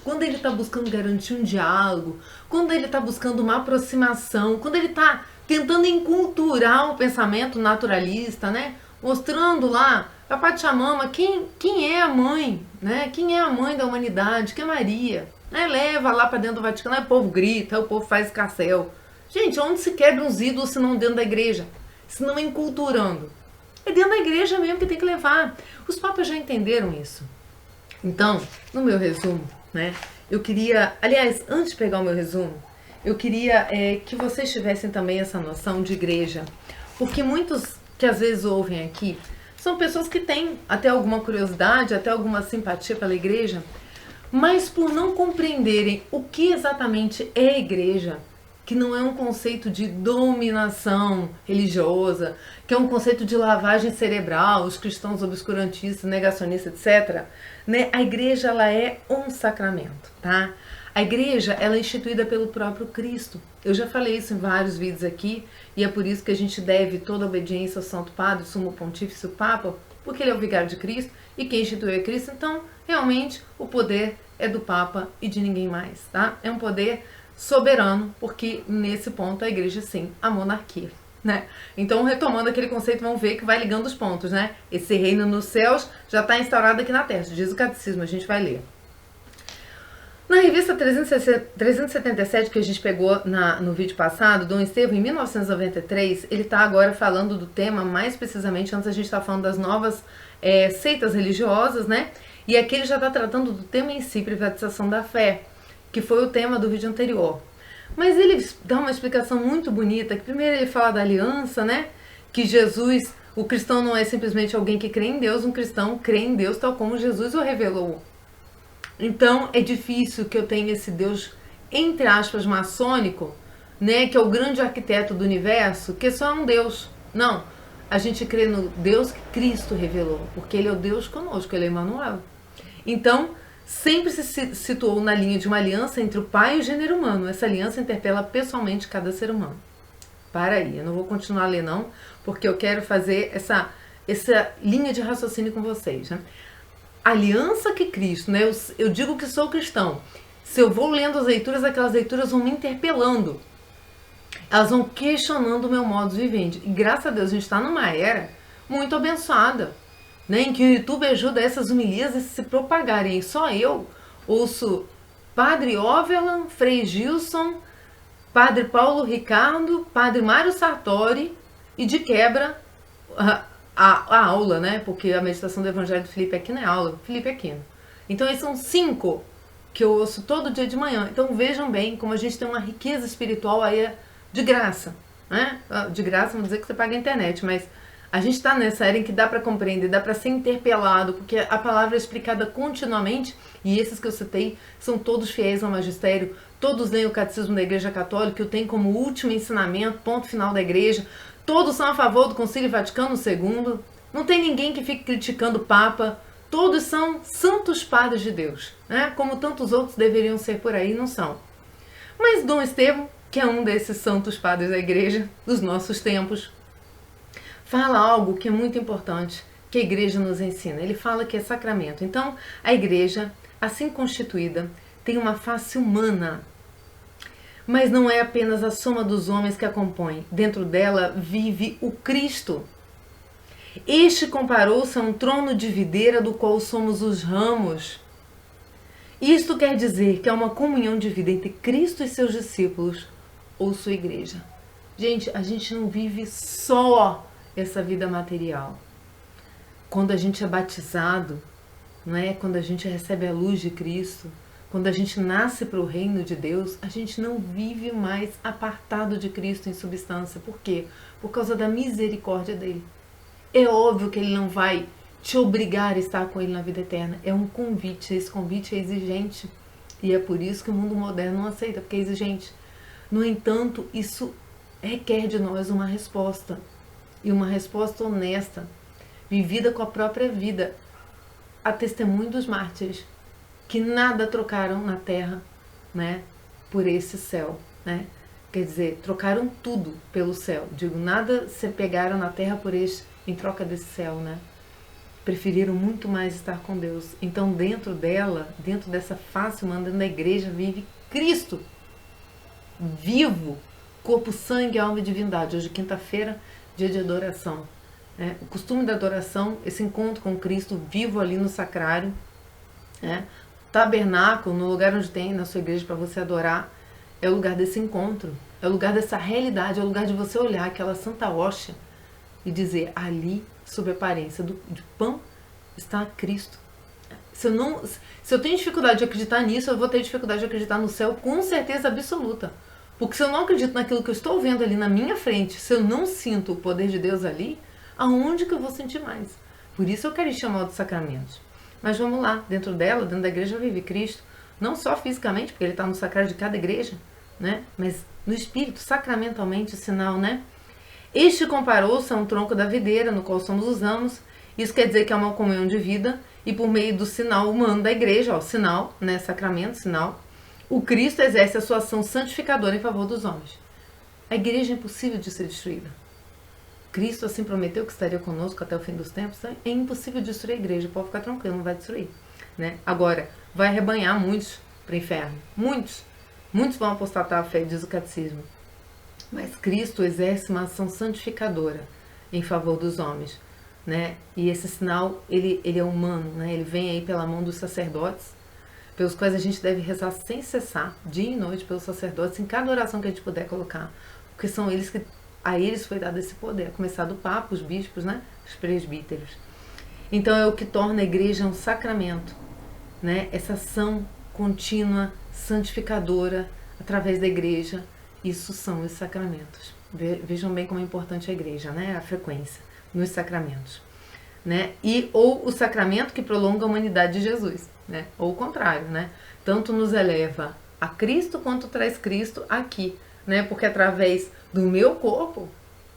[SPEAKER 1] quando ele está buscando garantir um diálogo, quando ele está buscando uma aproximação, quando ele está tentando enculturar um pensamento naturalista, né, mostrando lá a Pachamama, quem é a mãe, né, quem é a mãe da humanidade, que é Maria, né, leva lá para dentro do Vaticano, aí o povo grita, aí o povo faz escarcéu. Gente, onde se quebra uns ídolos se não dentro da igreja? Se não enculturando? É dentro da igreja mesmo que tem que levar. Os papas já entenderam isso. Então, no meu resumo, né, eu queria... Aliás, antes de pegar o meu resumo, eu queria que vocês tivessem também essa noção de igreja. Porque muitos que às vezes ouvem aqui são pessoas que têm até alguma curiosidade, até alguma simpatia pela igreja, mas por não compreenderem o que exatamente é a igreja, que não é um conceito de dominação religiosa, que é um conceito de lavagem cerebral, os cristãos obscurantistas, negacionistas, etc. Né? A igreja, ela é um sacramento, tá? A igreja, ela é instituída pelo próprio Cristo. Eu já falei isso em vários vídeos aqui, e é por isso que a gente deve toda a obediência ao Santo Padre, Sumo Pontífice, o Papa, porque ele é o vigário de Cristo, e quem instituiu é Cristo. Então, realmente, o poder é do Papa e de ninguém mais, tá? É um poder soberano, porque nesse ponto a igreja, sim, a monarquia, né? Então, retomando aquele conceito, vamos ver que vai ligando os pontos, né? Esse reino nos céus já está instaurado aqui na terra, diz o catecismo, a gente vai ler. Na revista 377 que a gente pegou no vídeo passado, Dom Estevão, em 1993, ele está agora falando do tema, mais precisamente, antes a gente está falando das novas seitas religiosas, né? E aqui ele já está tratando do tema em si, privatização da fé, que foi o tema do vídeo anterior. Mas ele dá uma explicação muito bonita, que primeiro ele fala da aliança, né? Que Jesus, o cristão não é simplesmente alguém que crê em Deus, um cristão crê em Deus tal como Jesus o revelou. Então é difícil que eu tenha esse Deus, entre aspas, maçônico, né, que é o grande arquiteto do universo, que só é um Deus. Não, a gente crê no Deus que Cristo revelou, porque Ele é o Deus conosco, Ele é Emmanuel. Então, sempre se situou na linha de uma aliança entre o Pai e o gênero humano. Essa aliança interpela pessoalmente cada ser humano. Para aí, eu não vou continuar a ler não, porque eu quero fazer essa linha de raciocínio com vocês, né? Aliança que Cristo, né? Eu digo que sou cristão. Se eu vou lendo as leituras, aquelas leituras vão me interpelando. Elas vão questionando o meu modo de viver. E graças a Deus a gente está numa era muito abençoada, né? Em que o YouTube ajuda essas homilias a se propagarem. E só eu ouço Padre Ovelan, Frei Gilson, Padre Paulo Ricardo, Padre Mário Sartori e de quebra a aula, né? Porque a meditação do Evangelho do Felipe Aquino é aula, Felipe Aquino. Então esses são 5 que eu ouço todo dia de manhã. Então vejam bem como a gente tem uma riqueza espiritual aí de graça, né? De graça, vamos dizer que você paga a internet, mas a gente está nessa era em que dá para compreender, dá para ser interpelado, porque a palavra é explicada continuamente, e esses que eu citei são todos fiéis ao magistério, todos leem o Catecismo da Igreja Católica, que o tem como último ensinamento, ponto final da Igreja. Todos são a favor do Concílio Vaticano II. Não tem ninguém que fique criticando o Papa. Todos são santos padres de Deus, né? Como tantos outros deveriam ser por aí, não são. Mas Dom Estevão, que é um desses santos padres da Igreja dos nossos tempos, fala algo que é muito importante, que a Igreja nos ensina. Ele fala que é sacramento. Então, a Igreja, assim constituída, tem uma face humana. Mas não é apenas a soma dos homens que a compõem. Dentro dela vive o Cristo. Este comparou-se a um trono de videira do qual somos os ramos. Isto quer dizer que há uma comunhão de vida entre Cristo e seus discípulos ou sua igreja. Gente, a gente não vive só essa vida material. Quando a gente é batizado, não é? Quando a gente recebe a luz de Cristo, quando a gente nasce para o reino de Deus, a gente não vive mais apartado de Cristo em substância. Por quê? Por causa da misericórdia dele. É óbvio que ele não vai te obrigar a estar com ele na vida eterna. É um convite, esse convite é exigente. E é por isso que o mundo moderno não aceita, porque é exigente. No entanto, isso requer de nós uma resposta. E uma resposta honesta, vivida com a própria vida. A testemunho dos mártires, que nada trocaram na terra, né, por esse céu, né? Quer dizer, trocaram tudo pelo céu. Digo, nada se pegaram na terra por em troca desse céu, né? Preferiram muito mais estar com Deus. Então, dentro dela, dentro dessa face humana, dentro da igreja, vive Cristo, vivo, corpo, sangue, alma e divindade. Hoje, quinta-feira, dia de adoração. Né? O costume da adoração, esse encontro com Cristo vivo ali no sacrário, né? Tabernáculo, no lugar onde tem na sua igreja para você adorar, é o lugar desse encontro, é o lugar dessa realidade, é o lugar de você olhar aquela santa hóstia e dizer, ali, sob a aparência de pão, está Cristo. Se eu tenho dificuldade de acreditar nisso, eu vou ter dificuldade de acreditar no céu com certeza absoluta. Porque se eu não acredito naquilo que eu estou vendo ali na minha frente, se eu não sinto o poder de Deus ali, aonde que eu vou sentir mais? Por isso eu quero chamar dos sacramentos. Mas vamos lá, dentro dela, dentro da igreja vive Cristo, não só fisicamente, porque ele está no sacrário de cada igreja, né? Mas no espírito, sacramentalmente, sinal, né? Este comparou-se a um tronco da videira, no qual somos os ramos. Isso quer dizer que é uma comunhão de vida, e por meio do sinal humano da igreja, ó, sinal, né? Sacramento, sinal, o Cristo exerce a sua ação santificadora em favor dos homens. A igreja é impossível de ser destruída. Cristo assim prometeu que estaria conosco até o fim dos tempos. É impossível destruir a igreja, pode ficar tranquilo, não vai destruir, né? Agora, vai arrebanhar muitos para o inferno. Muitos vão apostatar a fé, diz o catecismo. Mas Cristo exerce uma ação santificadora em favor dos homens, né? E esse sinal, ele é humano, né? Ele vem aí pela mão dos sacerdotes, pelos quais a gente deve rezar sem cessar, dia e noite, pelos sacerdotes, em cada oração que a gente puder colocar, porque são eles que, a eles foi dado esse poder, a começar do Papa, os bispos, né, os presbíteros. Então é o que torna a igreja um sacramento, né, essa ação contínua, santificadora, através da igreja, isso são os sacramentos. Vejam bem como é importante a igreja, né, a frequência nos sacramentos. Né? Ou o sacramento que prolonga a humanidade de Jesus, né? Ou o contrário, né? Tanto nos eleva a Cristo quanto traz Cristo aqui, né? Porque através do meu corpo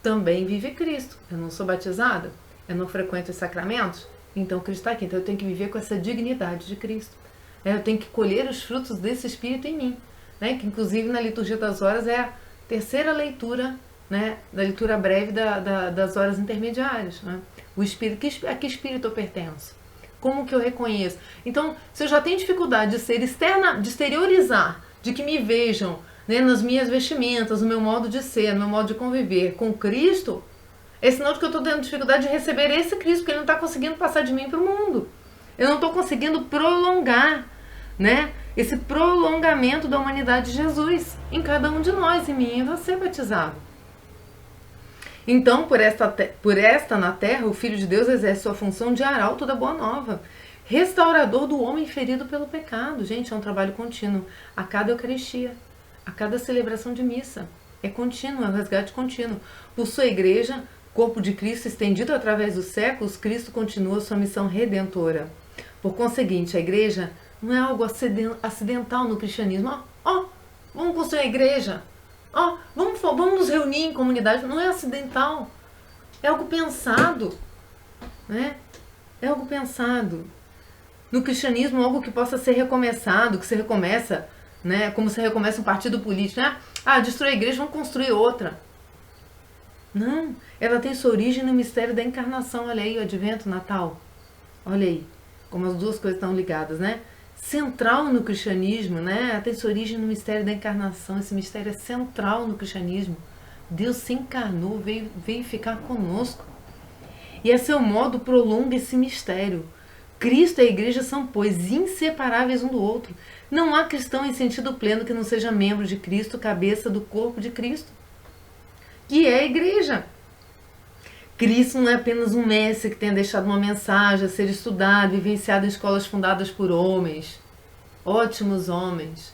[SPEAKER 1] também vive Cristo. Eu não sou batizada, eu não frequento os sacramentos, então Cristo está aqui. Então eu tenho que viver com essa dignidade de Cristo. Eu tenho que colher os frutos desse Espírito em mim, né? Que inclusive na liturgia das horas é a terceira leitura, né? Da leitura breve das horas intermediárias, né? O espírito, a que espírito eu pertenço? Como que eu reconheço? Então, se eu já tenho dificuldade de ser externa, de exteriorizar, de que me vejam, né, nas minhas vestimentas, no meu modo de ser, no meu modo de conviver com Cristo, é sinal de que eu estou tendo dificuldade de receber esse Cristo, porque ele não está conseguindo passar de mim para o mundo. Eu não estou conseguindo prolongar, né, esse prolongamento da humanidade de Jesus em cada um de nós, em mim e em você, batizado. Então, por esta na terra, o Filho de Deus exerce sua função de arauto da boa nova, restaurador do homem ferido pelo pecado. Gente, é um trabalho contínuo. A cada Eucaristia, a cada celebração de missa. É contínuo, é um resgate contínuo. Por sua igreja, corpo de Cristo estendido através dos séculos, Cristo continua sua missão redentora. Por conseguinte, a igreja não é algo acidental no cristianismo. Vamos construir a igreja. Vamos nos reunir em comunidade. Não é acidental. É algo pensado. Né? É algo pensado. No cristianismo, algo que possa ser recomeçado, que se recomeça, né? Como se recomeça um partido político. Né? Destrói a igreja, vamos construir outra. Não. Ela tem sua origem no mistério da encarnação. Olha aí, o advento, Natal. Olha aí, como as duas coisas estão ligadas, né? Central no cristianismo, né? Tem sua origem no mistério da encarnação. Esse mistério é central no cristianismo. Deus se encarnou, veio ficar conosco. E a seu modo prolonga esse mistério. Cristo e a igreja são, pois, inseparáveis um do outro. Não há cristão em sentido pleno que não seja membro de Cristo, cabeça do corpo de Cristo, que é a igreja. Cristo não é apenas um mestre que tenha deixado uma mensagem a ser estudada e vivenciada em escolas fundadas por homens, ótimos homens.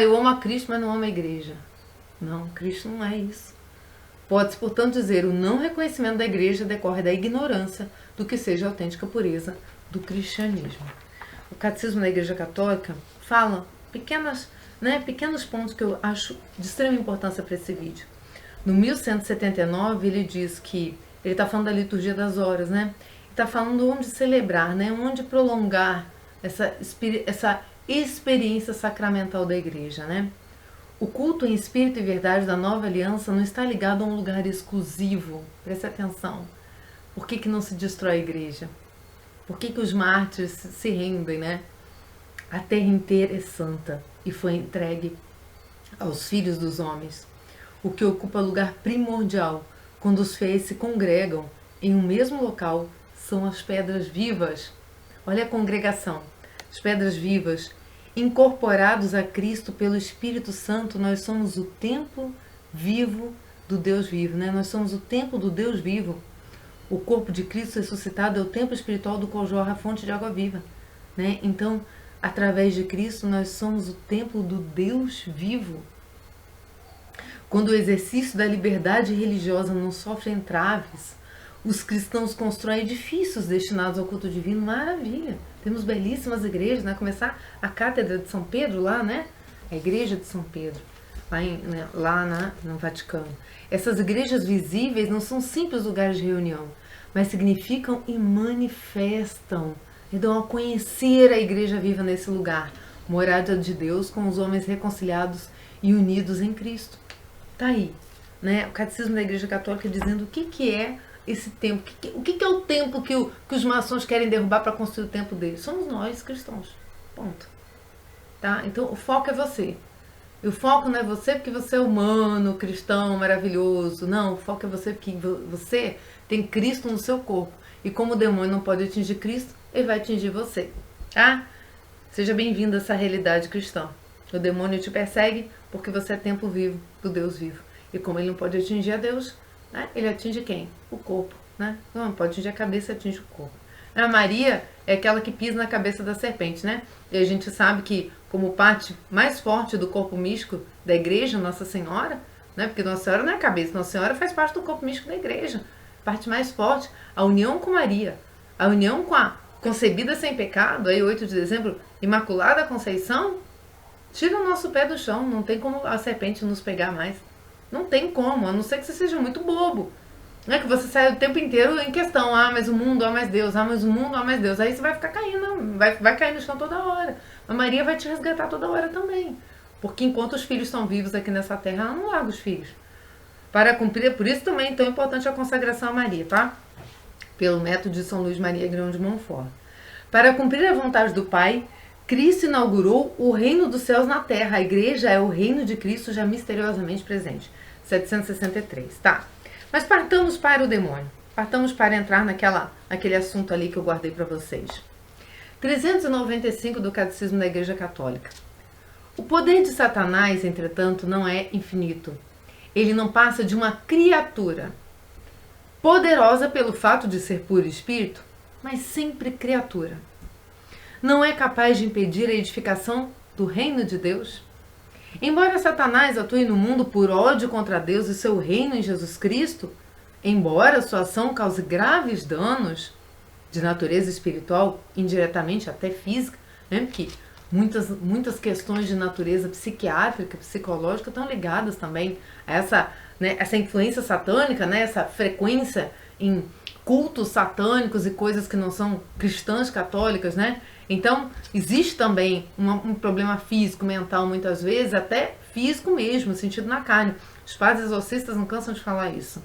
[SPEAKER 1] Eu amo a Cristo, mas não amo a igreja. Não, Cristo não é isso. Pode-se, portanto, dizer, o não reconhecimento da igreja decorre da ignorância do que seja a autêntica pureza do cristianismo. O Catecismo da Igreja Católica fala pequenos pontos que eu acho de extrema importância para esse vídeo. No 1179, ele diz que ele está falando da liturgia das horas, né? Está falando onde celebrar, né? Onde prolongar essa experiência sacramental da igreja, né? O culto em espírito e verdade da nova aliança não está ligado a um lugar exclusivo. Preste atenção. Por que não se destrói a igreja? Por que os mártires se rendem, né? A terra inteira é santa e foi entregue aos filhos dos homens. O que ocupa lugar primordial quando os fiéis se congregam em um mesmo local são as pedras vivas. Olha a congregação. As pedras vivas, incorporados a Cristo pelo Espírito Santo, nós somos o templo vivo do Deus vivo, né? Nós somos o templo do Deus vivo. O corpo de Cristo ressuscitado é o templo espiritual do qual jorra a fonte de água viva, né? Então, através de Cristo, nós somos o templo do Deus vivo. Quando o exercício da liberdade religiosa não sofre entraves, os cristãos constroem edifícios destinados ao culto divino. Maravilha! Temos belíssimas igrejas, né? Começar a Cátedra de São Pedro lá, né? A Igreja de São Pedro, no Vaticano. Essas igrejas visíveis não são simples lugares de reunião, mas significam e manifestam, e dão a conhecer a igreja viva nesse lugar, morada de Deus com os homens reconciliados e unidos em Cristo. Tá aí, né? O Catecismo da Igreja Católica dizendo o que é esse templo, o que é o templo que os maçons querem derrubar para construir o templo deles. Somos nós, cristãos. Ponto. Tá? Então o foco é você. E o foco não é você porque você é humano, cristão, maravilhoso. Não, o foco é você porque você tem Cristo no seu corpo. E como o demônio não pode atingir Cristo, ele vai atingir você. Tá? Seja bem-vindo a essa realidade cristã. O demônio te persegue porque você é tempo vivo do Deus vivo. E como ele não pode atingir a Deus, né, ele atinge quem? O corpo. Né? Não pode atingir a cabeça, atinge o corpo. A Maria é aquela que pisa na cabeça da serpente, né? E a gente sabe que, como parte mais forte do corpo místico da igreja, Nossa Senhora, né? Porque Nossa Senhora não é a cabeça, Nossa Senhora faz parte do corpo místico da igreja. Parte mais forte, a união com Maria, a união com a concebida sem pecado, aí 8 de dezembro, Imaculada Conceição, tira o nosso pé do chão, não tem como a serpente nos pegar mais. Não tem como, a não ser que você seja muito bobo. Não é que você sai o tempo inteiro em questão, mas o mundo, mais Deus, mas o mundo, mais Deus. Aí você vai ficar caindo, vai cair no chão toda hora. A Maria vai te resgatar toda hora também. Porque enquanto os filhos estão vivos aqui nessa terra, ela não larga os filhos. Para cumprir, por isso também é tão importante a consagração a Maria, tá? Pelo método de São Luís Maria Grão de Montfort. Para cumprir a vontade do Pai, Cristo inaugurou o reino dos céus na terra. A igreja é o reino de Cristo já misteriosamente presente. 763, tá? Mas partamos para o demônio. Partamos para entrar naquele assunto ali que eu guardei para vocês. 395 do Catecismo da Igreja Católica. O poder de Satanás, entretanto, não é infinito. Ele não passa de uma criatura. Poderosa pelo fato de ser puro espírito, mas sempre criatura. Não é capaz de impedir a edificação do reino de Deus. Embora Satanás atue no mundo por ódio contra Deus e seu reino em Jesus Cristo, embora sua ação cause graves danos de natureza espiritual, indiretamente até física, né? Porque muitas questões de natureza psiquiátrica, psicológica estão ligadas também a essa influência satânica, né? Essa frequência em cultos satânicos e coisas que não são cristãs católicas, né? Então, existe também um problema físico, mental, muitas vezes, até físico mesmo, sentido na carne. Os padres exorcistas não cansam de falar isso.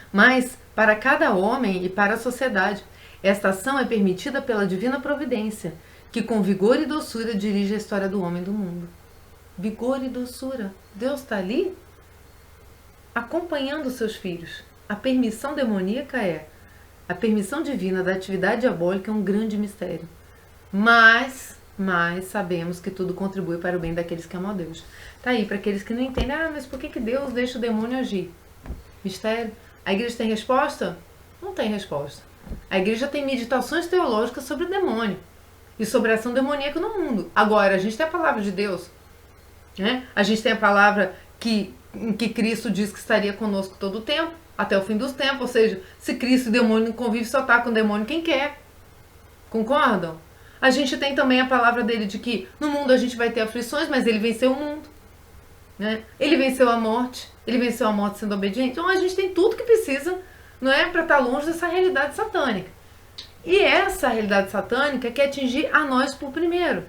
[SPEAKER 1] Mas, para cada homem e para a sociedade, esta ação é permitida pela divina providência, que com vigor e doçura dirige a história do homem e do mundo. Vigor e doçura. Deus está ali acompanhando os seus filhos. A permissão demoníaca a permissão divina da atividade diabólica é um grande mistério. Mas sabemos que tudo contribui para o bem daqueles que amam a Deus. Tá aí, para aqueles que não entendem, mas por que Deus deixa o demônio agir? Mistério. A igreja tem resposta? Não tem resposta. A igreja tem meditações teológicas sobre o demônio e sobre a ação demoníaca no mundo. Agora, a gente tem a palavra de Deus, né? A gente tem a palavra em que Cristo diz que estaria conosco todo o tempo, até o fim dos tempos. Ou seja, se Cristo e o demônio não convivem, só está com o demônio quem quer. Concordam? A gente tem também a palavra dele de que no mundo a gente vai ter aflições, mas ele venceu o mundo. Né? Ele venceu a morte sendo obediente. Então a gente tem tudo que precisa, não é, para estar longe dessa realidade satânica. E essa realidade satânica quer atingir a nós por primeiro.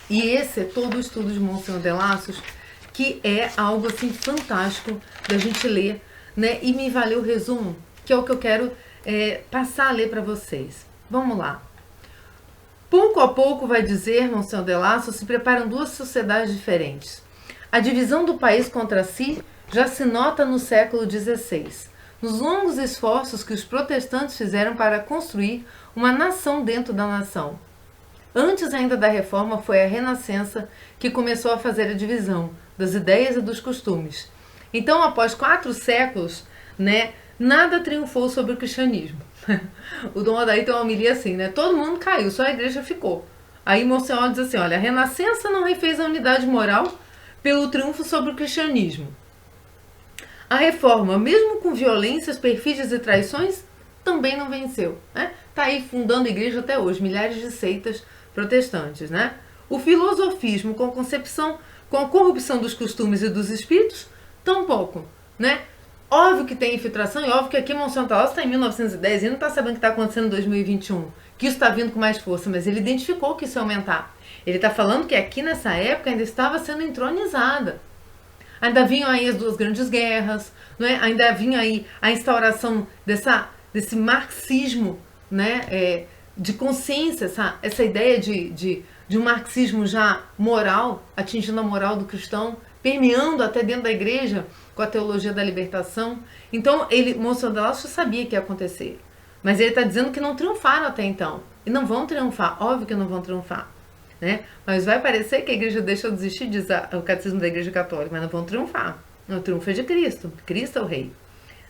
[SPEAKER 1] E esse é todo o estudo de Monsenhor de Laços, que é algo assim fantástico da gente ler, né? E me valeu o resumo, que é o que eu quero passar a ler para vocês. Vamos lá. Pouco a pouco, vai dizer Monsenhor de Laços, se preparam duas sociedades diferentes. A divisão do país contra si já se nota no século XVI, nos longos esforços que os protestantes fizeram para construir uma nação dentro da nação. Antes ainda da Reforma, foi a Renascença que começou a fazer a divisão das ideias e dos costumes. Então, após 4 séculos, né, nada triunfou sobre o cristianismo. O Dom Odaí tem uma homilia assim, né? Todo mundo caiu, só a igreja ficou. Aí Monsenhor diz assim, olha, a Renascença não refez a unidade moral pelo triunfo sobre o cristianismo. A Reforma, mesmo com violências, perfídias e traições, também não venceu. Né? Tá aí fundando a igreja até hoje, milhares de seitas protestantes. Né? O filosofismo, com a corrupção dos costumes e dos espíritos, tampouco. Né? Óbvio que tem infiltração, e óbvio que aqui Monsenhor Taós está em 1910 e não está sabendo o que está acontecendo em 2021, que isso está vindo com mais força, mas ele identificou que isso ia aumentar. Ele está falando que aqui nessa época ainda estava sendo entronizada. Ainda vinham aí as 2 grandes guerras, não é? Ainda vinha aí a instauração desse marxismo, né? De consciência, essa ideia de um marxismo já moral, atingindo a moral do cristão, permeando até dentro da igreja com a teologia da libertação. Então, Monsenhor de Laços sabia que ia acontecer. Mas ele está dizendo que não triunfaram até então. E não vão triunfar, óbvio que não vão triunfar. né? Mas vai parecer que a igreja deixou de existir, diz o catecismo da Igreja Católica, mas não vão triunfar. O triunfo é de Cristo. Cristo é o rei,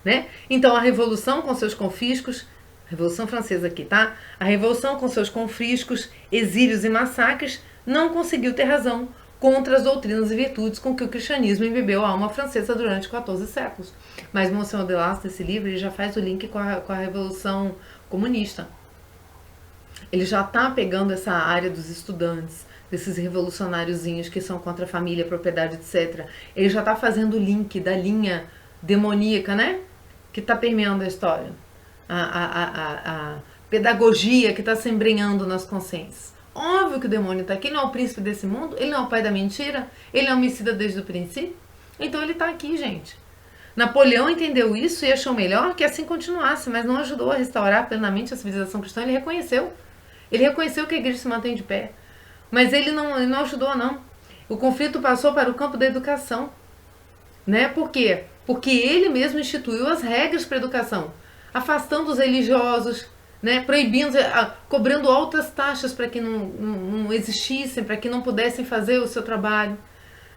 [SPEAKER 1] né? Então a revolução com seus confiscos, Revolução Francesa aqui, tá? A revolução com seus confiscos, exílios e massacres não conseguiu ter razão contra as doutrinas e virtudes com que o cristianismo embebeu a alma francesa durante 14 séculos. Mas Monsenhor Delas, nesse livro, ele já faz o link com a Revolução Comunista. Ele já está pegando essa área dos estudantes, desses revolucionáriozinhos que são contra a família, a propriedade, etc. Ele já está fazendo o link da linha demoníaca, né? Que está permeando a história. A pedagogia que está se embrenhando nas consciências. Óbvio que o demônio está aqui, ele não é o príncipe desse mundo, ele não é o pai da mentira, ele é homicida desde o princípio. Então ele está aqui, gente. Napoleão entendeu isso e achou melhor que assim continuasse, mas não ajudou a restaurar plenamente a civilização cristã. Ele reconheceu que a igreja se mantém de pé, mas ele não ajudou, não. O conflito passou para o campo da educação, né? Por quê? Porque ele mesmo instituiu as regras para a educação, afastando os religiosos, né? Proibindo, cobrando altas taxas para que não existissem, para que não pudessem fazer o seu trabalho,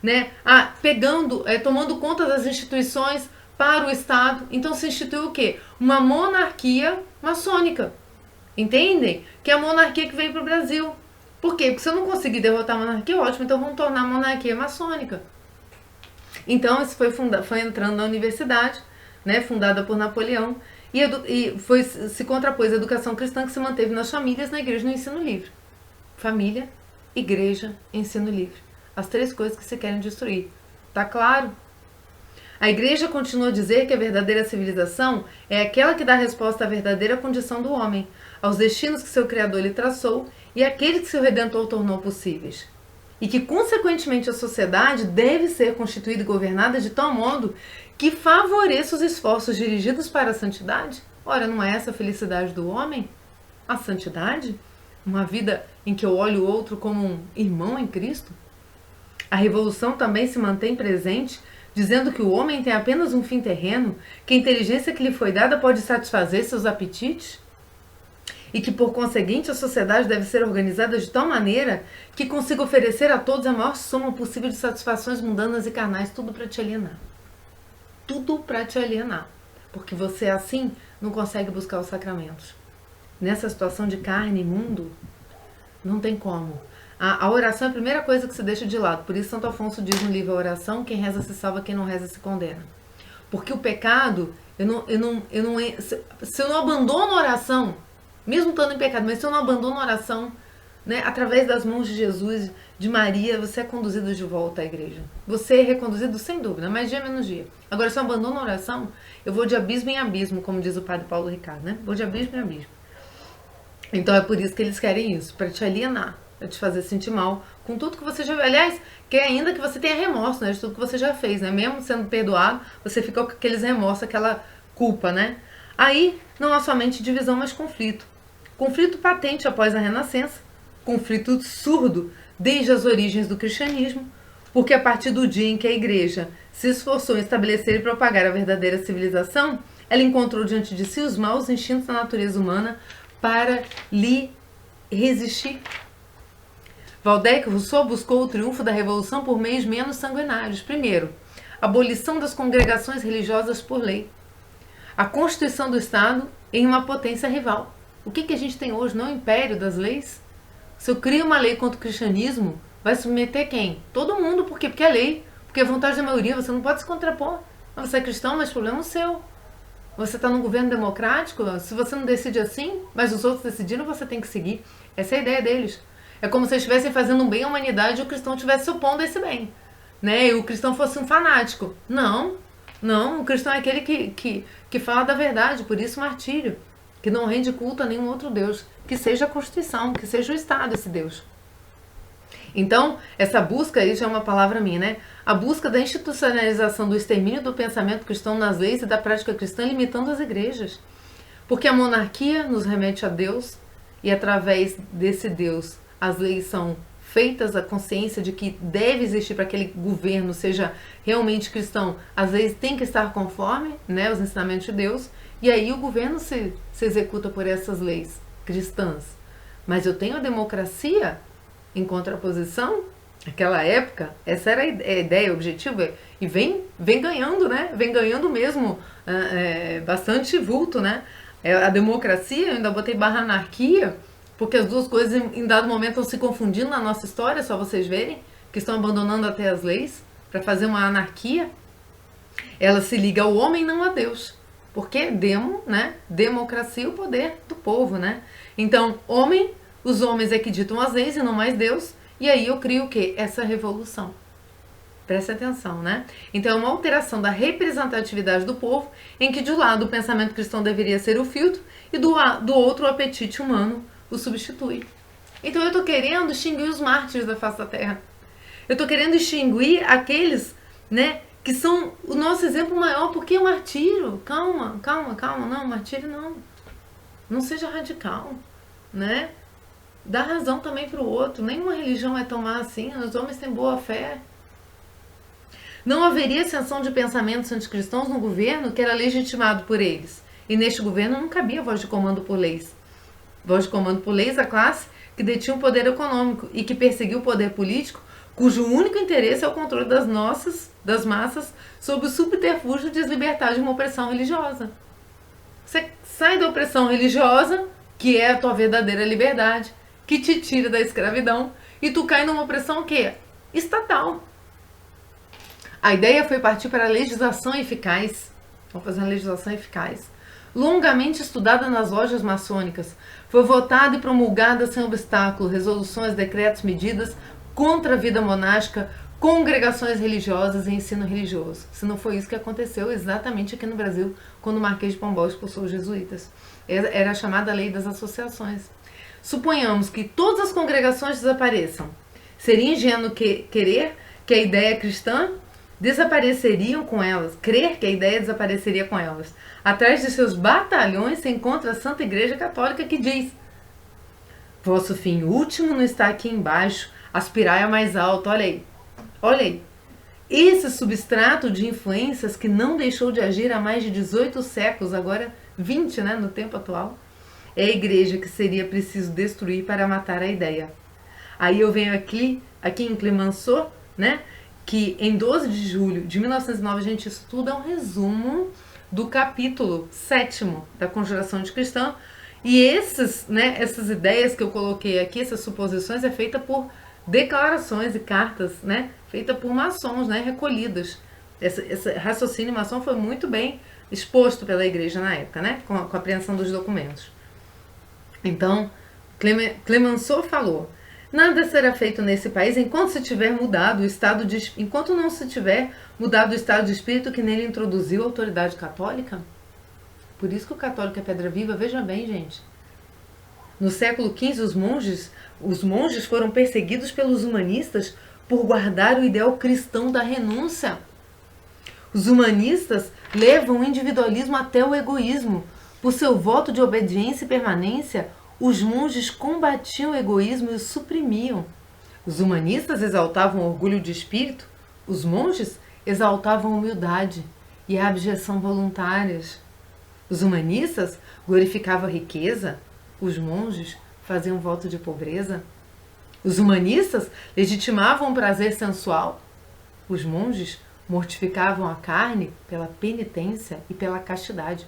[SPEAKER 1] né? Tomando conta das instituições para o Estado. Então se instituiu o quê? Uma monarquia maçônica. Entendem? Que é a monarquia que veio para o Brasil. Por quê? Porque se eu não conseguir derrotar a monarquia, ótimo, então vamos tornar a monarquia maçônica. Então isso foi entrando na universidade, né, fundada por Napoleão, se contrapôs à educação cristã que se manteve nas famílias, na igreja, no ensino livre. Família, igreja, ensino livre. As três coisas que se querem destruir. Tá claro? A igreja continua a dizer que a verdadeira civilização é aquela que dá resposta à verdadeira condição do homem, aos destinos que seu Criador lhe traçou e àqueles que seu Redentor tornou possíveis. E que, consequentemente, a sociedade deve ser constituída e governada de tal modo que favoreça os esforços dirigidos para a santidade. Ora, não é essa a felicidade do homem? A santidade? Uma vida em que eu olho o outro como um irmão em Cristo? A revolução também se mantém presente, dizendo que o homem tem apenas um fim terreno, que a inteligência que lhe foi dada pode satisfazer seus apetites, e que, por conseguinte, a sociedade deve ser organizada de tal maneira que consiga oferecer a todos a maior soma possível de satisfações mundanas e carnais, tudo para te alienar. Tudo para te alienar. Porque você, assim, não consegue buscar os sacramentos. Nessa situação de carne e mundo, não tem como. A oração é a primeira coisa que se deixa de lado. Por isso Santo Afonso diz no livro A Oração: quem reza se salva, quem não reza se condena. Porque o pecado, se eu não abandono a oração, mesmo estando em pecado, mas se eu não abandono a oração, né, através das mãos de Jesus, de Maria, você é conduzido de volta à igreja. Você é reconduzido sem dúvida, mais dia menos dia. Agora, se eu abandono a oração, eu vou de abismo em abismo, como diz o padre Paulo Ricardo, né? Vou de abismo em abismo. Então é por isso que eles querem isso, para te alienar, para te fazer sentir mal com tudo que você já... Aliás, quer ainda que você tenha remorso, né, de tudo que você já fez, né? Mesmo sendo perdoado, você fica com aqueles remorsos, aquela culpa, né? Aí não há somente divisão, mas conflito. Conflito patente após a Renascença, conflito surdo desde as origens do cristianismo, porque a partir do dia em que a igreja se esforçou em estabelecer e propagar a verdadeira civilização, ela encontrou diante de si os maus instintos da natureza humana para lhe resistir. Waldeck Rousseau buscou o triunfo da revolução por meios menos sanguinários. Primeiro, abolição das congregações religiosas por lei. A constituição do Estado em uma potência rival. O que a gente tem hoje? Não é o império das leis? Se eu crio uma lei contra o cristianismo, vai submeter quem? Todo mundo. Por quê? Porque é lei. Porque é vontade da maioria. Você não pode se contrapor. Você é cristão, mas o problema é o seu. Você está num governo democrático, se você não decide assim, mas os outros decidiram, você tem que seguir. Essa é a ideia deles. É como se eles estivessem fazendo um bem à humanidade e o cristão estivesse se opondo a esse bem, né? E o cristão fosse um fanático. Não, o cristão é aquele que fala da verdade, por isso martírio, que não rende culto a nenhum outro Deus, que seja a Constituição, que seja o Estado esse Deus. Então, essa busca aí já é uma palavra minha, né? A busca da institucionalização do extermínio do pensamento cristão nas leis e da prática cristã, limitando as igrejas. Porque a monarquia nos remete a Deus e através desse Deus as leis são feitas, a consciência de que deve existir para que aquele governo seja realmente cristão. As leis têm que estar conforme, né, os ensinamentos de Deus, e aí o governo se executa por essas leis cristãs. Mas eu tenho a democracia em contraposição, naquela época, essa era a ideia, o objetivo, e vem ganhando, né? Vem ganhando mesmo bastante vulto, né? A democracia, eu ainda botei barra anarquia, porque as duas coisas em dado momento estão se confundindo na nossa história, só vocês verem, que estão abandonando até as leis para fazer uma anarquia. Ela se liga ao homem, não a Deus. Porque né? Democracia, o poder do povo, né? Então, os homens é que ditam as leis e não mais Deus. E aí eu crio o quê? Essa revolução. Preste atenção, né? Então é uma alteração da representatividade do povo, em que de um lado o pensamento cristão deveria ser o filtro e do outro o apetite humano o substitui. Então eu estou querendo extinguir os mártires da face da terra. Eu estou querendo extinguir aqueles, né, que são o nosso exemplo maior. Porque o martírio? Calma, não, martírio não. Não seja radical, né? Dá razão também para o outro. Nenhuma religião é tão má assim. Os homens têm boa fé. Não haveria ascensão de pensamentos anticristãos no governo que era legitimado por eles. E neste governo não cabia voz de comando por leis. Voz de comando por leis, a classe que detinha o poder econômico e que perseguiu o poder político, cujo único interesse é o controle das massas, sob o subterfúgio de as libertar de uma opressão religiosa. Você sai da opressão religiosa, que é a tua verdadeira liberdade, que te tira da escravidão, e tu cai numa opressão que estatal. A ideia foi partir para a legislação eficaz. Vamos fazer uma legislação eficaz. Longamente estudada nas lojas maçônicas, foi votada e promulgada sem obstáculo resoluções, decretos, medidas contra a vida monástica, congregações religiosas e ensino religioso. Se não foi isso que aconteceu exatamente aqui no Brasil, quando o Marquês de Pombal expulsou os jesuítas. Era a chamada lei das associações. Suponhamos que todas as congregações desapareçam. Seria ingênuo querer que a ideia cristã desapareceriam com elas, crer que a ideia desapareceria com elas. Atrás de seus batalhões se encontra a Santa Igreja Católica, que diz: vosso fim último não está aqui embaixo, aspirai a mais alto. Olha aí. Esse substrato de influências que não deixou de agir há mais de 18 séculos, agora 20, né, no tempo atual, é a igreja que seria preciso destruir para matar a ideia. Aí eu venho aqui em Clemenceau, né, que em 12 de julho de 1909 a gente estuda um resumo do capítulo 7º da Conjuração Anticristã. E essas ideias que eu coloquei aqui, essas suposições, é feita por declarações e cartas, né, feita por maçons, né, recolhidas. Esse raciocínio maçom foi muito bem exposto pela igreja na época, né, com a apreensão dos documentos. Então, Clemenceau falou: nada será feito nesse país enquanto não se tiver mudado o estado de espírito que nele introduziu a autoridade católica. Por isso que o católico é pedra viva. Veja bem, gente. No século XV, os monges foram perseguidos pelos humanistas por guardar o ideal cristão da renúncia. Os humanistas levam o individualismo até o egoísmo. Por seu voto de obediência e permanência, os monges combatiam o egoísmo e o suprimiam. Os humanistas exaltavam o orgulho de espírito, os monges exaltavam a humildade e a abjeção voluntárias. Os humanistas glorificavam a riqueza, os monges faziam voto de pobreza. Os humanistas legitimavam o prazer sensual, os monges mortificavam a carne pela penitência e pela castidade.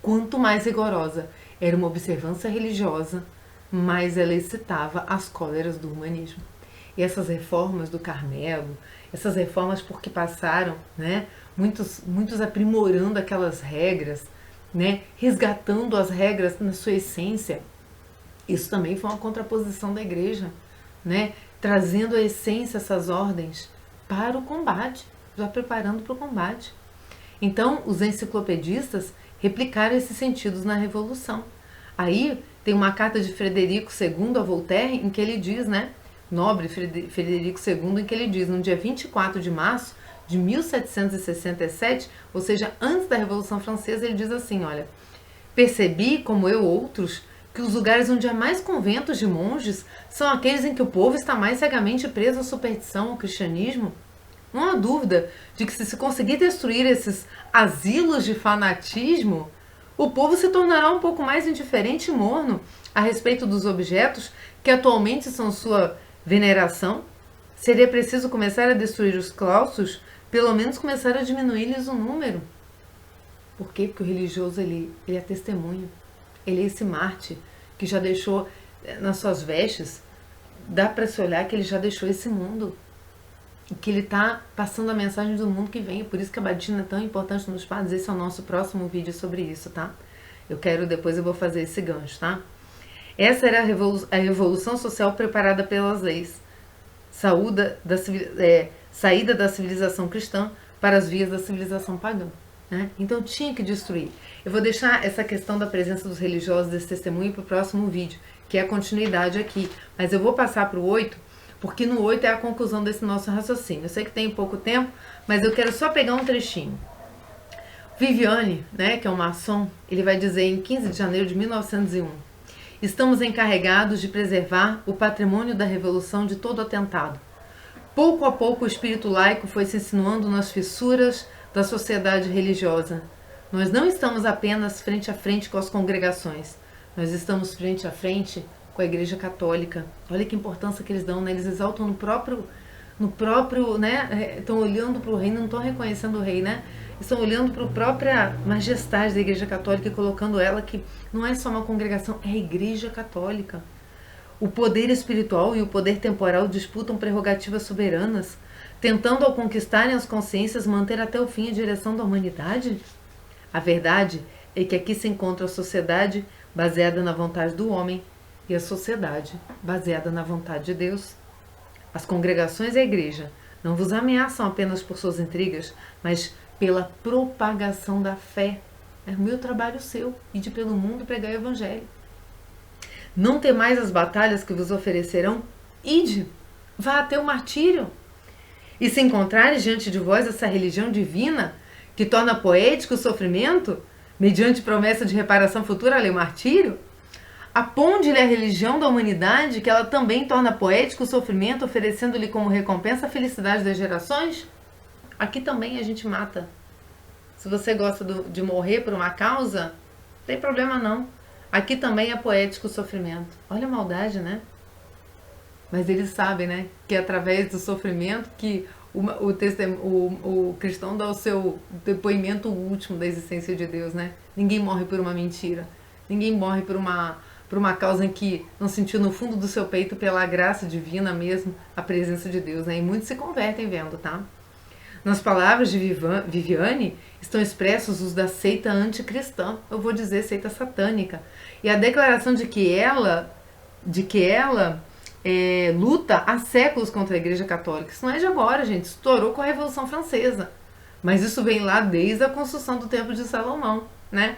[SPEAKER 1] Quanto mais rigorosa era uma observância religiosa, mais ela excitava as cóleras do humanismo. E essas reformas do Carmelo, essas reformas porque passaram, né, muitos aprimorando aquelas regras, né, resgatando as regras na sua essência, isso também foi uma contraposição da igreja, né, trazendo a essência, essas ordens, para o combate, já preparando para o combate. Então, os enciclopedistas replicaram esses sentidos na Revolução. Aí tem uma carta de Frederico II a Voltaire, em que ele diz, né, nobre Frederico II, em que ele diz, no dia 24 de março de 1767, ou seja, antes da Revolução Francesa, ele diz assim, olha: percebi, como eu outros, que os lugares onde há mais conventos de monges são aqueles em que o povo está mais cegamente preso à superstição, ao cristianismo. Não há dúvida de que se conseguir destruir esses asilos de fanatismo, o povo se tornará um pouco mais indiferente e morno a respeito dos objetos que atualmente são sua veneração? Seria preciso começar a destruir os claustros, pelo menos começar a diminuir-lhes o número. Por quê? Porque o religioso ele é testemunho. Ele é esse Marte que já deixou nas suas vestes, dá para se olhar que ele já deixou esse mundo. E que ele está passando a mensagem do mundo que vem. Por isso que a batina é tão importante nos padres. Esse é o nosso próximo vídeo sobre isso, tá? Depois eu vou fazer esse gancho, tá? Essa era a revolução social preparada pelas leis. Saída da civilização cristã para as vias da civilização pagã. Né? Então tinha que destruir. Eu vou deixar essa questão da presença dos religiosos, desse testemunho, para o próximo vídeo, que é a continuidade aqui. Mas eu vou passar para o 8, porque no 8 é a conclusão desse nosso raciocínio. Eu sei que tem pouco tempo, mas eu quero só pegar um trechinho. Viviane, né, que é um maçom, ele vai dizer em 15 de janeiro de 1901: estamos encarregados de preservar o patrimônio da Revolução de todo atentado. Pouco a pouco o espírito laico foi se insinuando nas fissuras da sociedade religiosa. Nós não estamos apenas frente a frente com as congregações, nós estamos frente a frente com a Igreja Católica. Olha que importância que eles dão, né? Eles exaltam no próprio, né? Estão olhando para o rei, não estão reconhecendo o rei, né? Estão olhando para a própria majestade da Igreja Católica e colocando ela que não é só uma congregação, é a Igreja Católica. O poder espiritual e o poder temporal disputam prerrogativas soberanas, tentando ao conquistarem as consciências manter até o fim a direção da humanidade? A verdade é que aqui se encontra a sociedade baseada na vontade do homem e a sociedade baseada na vontade de Deus. As congregações e a igreja não vos ameaçam apenas por suas intrigas, mas pela propagação da fé. É o meu trabalho seu, ide pelo mundo pregar o evangelho. Não temais as batalhas que vos oferecerão, ide, vá até o martírio. E se encontrares diante de vós essa religião divina, que torna poético o sofrimento, mediante promessa de reparação futura, além o martírio, aponde-lhe a religião da humanidade, que ela também torna poético o sofrimento, oferecendo-lhe como recompensa a felicidade das gerações. Aqui também a gente mata. Se você gosta de morrer por uma causa, não tem problema não. Aqui também é poético o sofrimento. Olha a maldade, né? Mas eles sabem, né? Que é através do sofrimento que o cristão dá o seu depoimento último da existência de Deus, né? Ninguém morre por uma mentira. Ninguém morre por uma causa em que não sentiu no fundo do seu peito, pela graça divina mesmo, a presença de Deus, né? E muitos se convertem vendo, tá? Nas palavras de Viviane estão expressos os da seita anticristã, eu vou dizer seita satânica, e a declaração de que ela luta há séculos contra a Igreja Católica. Isso não é de agora, gente, estourou com a Revolução Francesa, mas isso vem lá desde a construção do Templo de Salomão, né?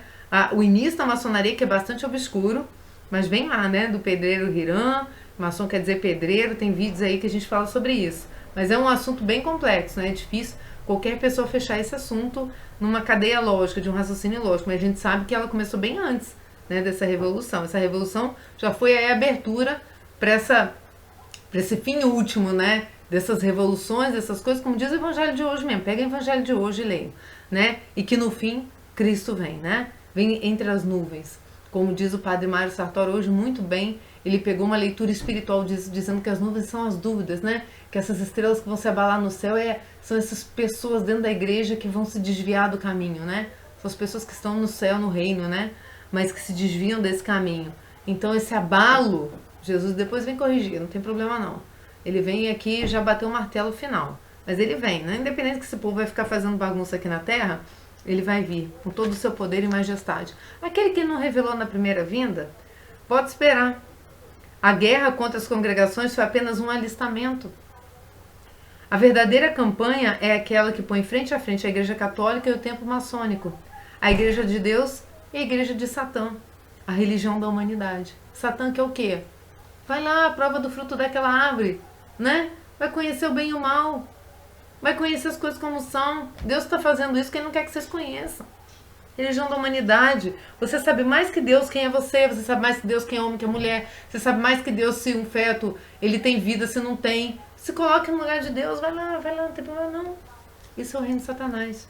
[SPEAKER 1] O início da maçonaria, que é bastante obscuro, mas vem lá, né? Do pedreiro Hirã, maçom quer dizer pedreiro, tem vídeos aí que a gente fala sobre isso. Mas é um assunto bem complexo, né? É difícil qualquer pessoa fechar esse assunto numa cadeia lógica, de um raciocínio lógico. Mas a gente sabe que ela começou bem antes, né, dessa revolução. Essa revolução já foi a abertura para esse fim último, né? Dessas revoluções, dessas coisas, como diz o Evangelho de hoje mesmo. Pega o Evangelho de hoje e leia, né? E que no fim Cristo vem, né? Vem entre as nuvens. Como diz o Padre Mário Sartori hoje muito bem, ele pegou uma leitura espiritual dizendo que as nuvens são as dúvidas, né? Que essas estrelas que vão se abalar no céu são essas pessoas dentro da igreja que vão se desviar do caminho, né? São as pessoas que estão no céu, no reino, né? Mas que se desviam desse caminho. Então esse abalo, Jesus depois vem corrigir, não tem problema não. Ele vem aqui e já bateu o martelo final. Mas ele vem, né? Independente que esse povo vai ficar fazendo bagunça aqui na terra, ele vai vir com todo o seu poder e majestade. Aquele que não revelou na primeira vinda, pode esperar. A guerra contra as congregações foi apenas um alistamento. A verdadeira campanha é aquela que põe frente a frente a Igreja Católica e o templo maçônico, a Igreja de Deus e a Igreja de Satã, a religião da humanidade. Satã que é o quê? Vai lá, prova do fruto daquela árvore, né? Vai conhecer o bem e o mal, vai conhecer as coisas como são. Deus está fazendo isso porque Ele não quer que vocês conheçam. Religião da humanidade. Você sabe mais que Deus quem é você. Você sabe mais que Deus quem é homem, que é mulher. Você sabe mais que Deus se um feto ele tem vida, se não tem. Se coloque no lugar de Deus. Vai lá, não tem problema não. Isso é o reino de Satanás.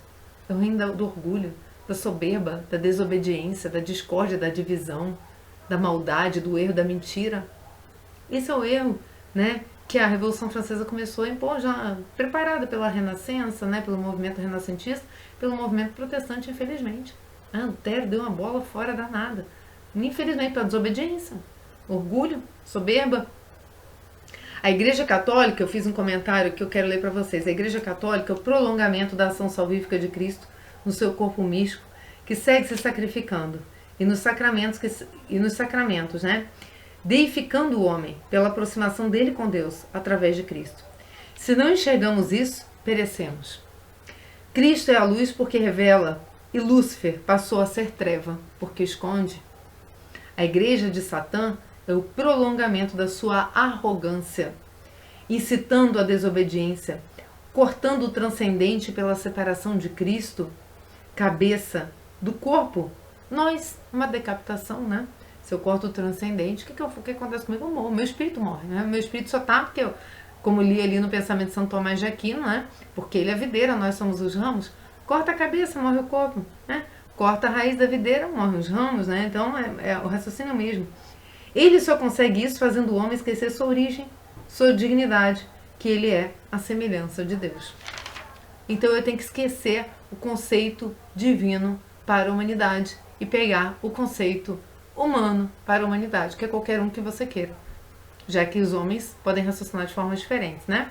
[SPEAKER 1] É o reino do orgulho, da soberba, da desobediência, da discórdia, da divisão, da maldade, do erro, da mentira. Esse é o erro, né? que a Revolução Francesa começou a impor, já preparada pela Renascença, né, pelo movimento renascentista, pelo movimento protestante, infelizmente. Lutero deu uma bola fora danada. Infelizmente, pela desobediência, orgulho, soberba. A Igreja Católica, eu fiz um comentário que eu quero ler para vocês. A Igreja Católica é o prolongamento da ação salvífica de Cristo no seu corpo místico, que segue se sacrificando, e nos sacramentos, né? Deificando o homem pela aproximação dele com Deus através de Cristo. Se não enxergamos isso, perecemos. Cristo é a luz porque revela, e Lúcifer passou a ser treva porque esconde. A igreja de Satã é o prolongamento da sua arrogância, incitando a desobediência, cortando o transcendente pela separação de Cristo, cabeça, do corpo. Nós, uma decapitação, né? Se eu corto o transcendente, o que acontece comigo? Eu morro. Meu espírito morre, né? Meu espírito só tá porque eu, como li ali no pensamento de São Tomás de Aquino, né? Porque ele é a videira, nós somos os ramos. Corta a cabeça, morre o corpo, né? Corta a raiz da videira, morre os ramos, né? Então é o raciocínio mesmo. Ele só consegue isso fazendo o homem esquecer sua origem, sua dignidade, que ele é a semelhança de Deus. Então eu tenho que esquecer o conceito divino para a humanidade e pegar o conceito humano para a humanidade, que é qualquer um que você queira, já que os homens podem raciocinar de formas diferentes, né?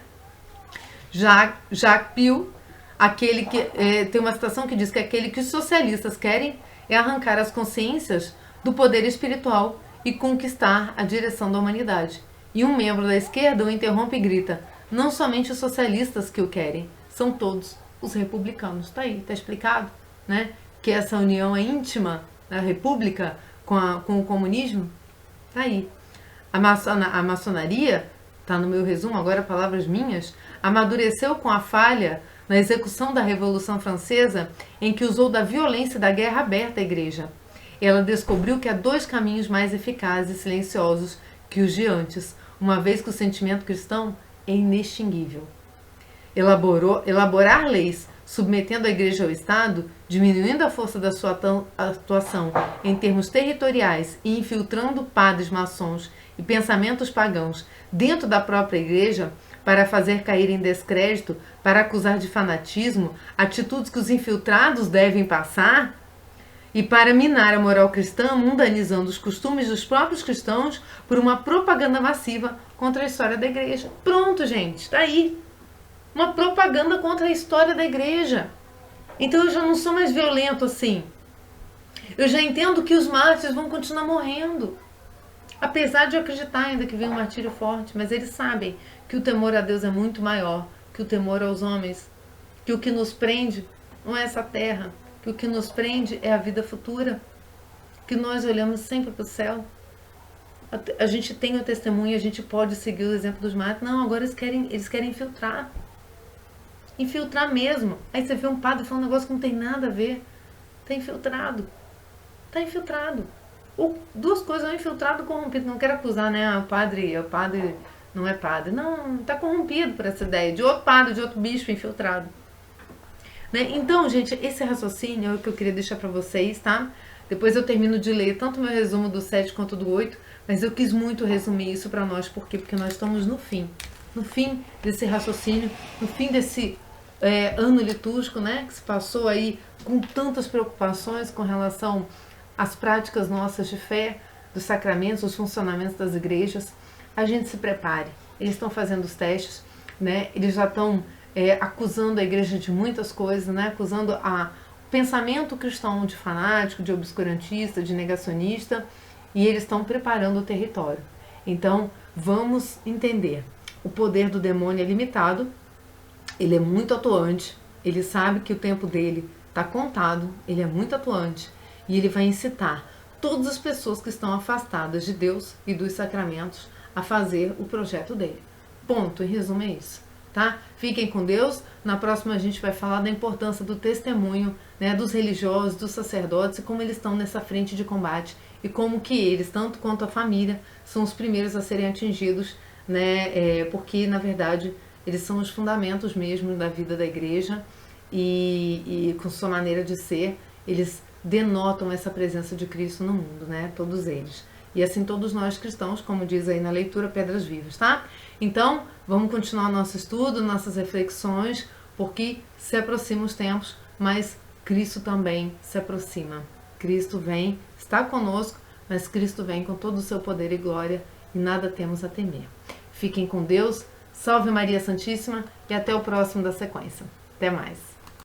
[SPEAKER 1] Jacques Piu, aquele que tem uma citação que diz que aquele que os socialistas querem é arrancar as consciências do poder espiritual e conquistar a direção da humanidade. E um membro da esquerda o interrompe e grita: não somente os socialistas que o querem, são todos os republicanos. Tá aí, tá explicado, né? Que essa união é íntima da república com o comunismo. Tá aí. A maçonaria, tá no meu resumo, agora palavras minhas, amadureceu com a falha na execução da Revolução Francesa, em que usou da violência e da guerra aberta à igreja. Ela descobriu que há dois caminhos mais eficazes e silenciosos que os de antes, uma vez que o sentimento cristão é inextinguível. Elaborar leis submetendo a igreja ao Estado, diminuindo a força da sua atuação em termos territoriais e infiltrando padres maçons e pensamentos pagãos dentro da própria igreja para fazer cair em descrédito, para acusar de fanatismo atitudes que os infiltrados devem passar, e para minar a moral cristã, mundanizando os costumes dos próprios cristãos por uma propaganda massiva contra a história da igreja. Pronto, gente, tá aí. Uma propaganda contra a história da igreja. Então eu já não sou mais violento assim. Eu já entendo que os mártires vão continuar morrendo. Apesar de eu acreditar ainda que vem um martírio forte, mas eles sabem que o temor a Deus é muito maior que o temor aos homens. Que o que nos prende não é essa terra. Que o que nos prende é a vida futura. Que nós olhamos sempre para o céu. A gente tem o testemunho, a gente pode seguir o exemplo dos mártires. Não, agora eles querem infiltrar. Infiltrar mesmo. Aí você vê um padre falando um negócio que não tem nada a ver. Tá infiltrado. Tá infiltrado. Duas coisas, um infiltrado, corrompido. Não quero acusar, né? O padre não é padre. Não, tá corrompido por essa ideia de outro padre, de outro bispo infiltrado. Né? Então, gente, esse raciocínio é o que eu queria deixar para vocês, tá? Depois eu termino de ler tanto o meu resumo do 7 quanto do 8, mas eu quis muito resumir isso para nós. Por quê? Porque nós estamos no fim desse raciocínio, no fim desse ano litúrgico, né? Que se passou aí com tantas preocupações com relação às práticas nossas de fé, dos sacramentos, os funcionamentos das igrejas. A gente se prepare. Eles estão fazendo os testes, né? Eles já estão acusando a igreja de muitas coisas, né? Acusando o pensamento cristão de fanático, de obscurantista, de negacionista, e eles estão preparando o território. Então, vamos entender. O poder do demônio é limitado, ele é muito atuante, ele sabe que o tempo dele está contado, ele é muito atuante, e ele vai incitar todas as pessoas que estão afastadas de Deus e dos sacramentos a fazer o projeto dele. Ponto, em resumo é isso. Tá? Fiquem com Deus. Na próxima a gente vai falar da importância do testemunho, né, dos religiosos, dos sacerdotes e como eles estão nessa frente de combate e como que eles, tanto quanto a família, são os primeiros a serem atingidos, né, porque na verdade eles são os fundamentos mesmo da vida da igreja e com sua maneira de ser, eles denotam essa presença de Cristo no mundo, né, todos eles. E assim todos nós cristãos, como diz aí na leitura, pedras vivas, tá? Então, vamos continuar nosso estudo, nossas reflexões, porque se aproximam os tempos, mas Cristo também se aproxima. Cristo vem, está conosco, mas Cristo vem com todo o seu poder e glória e nada temos a temer. Fiquem com Deus, salve Maria Santíssima e até o próximo da sequência. Até mais!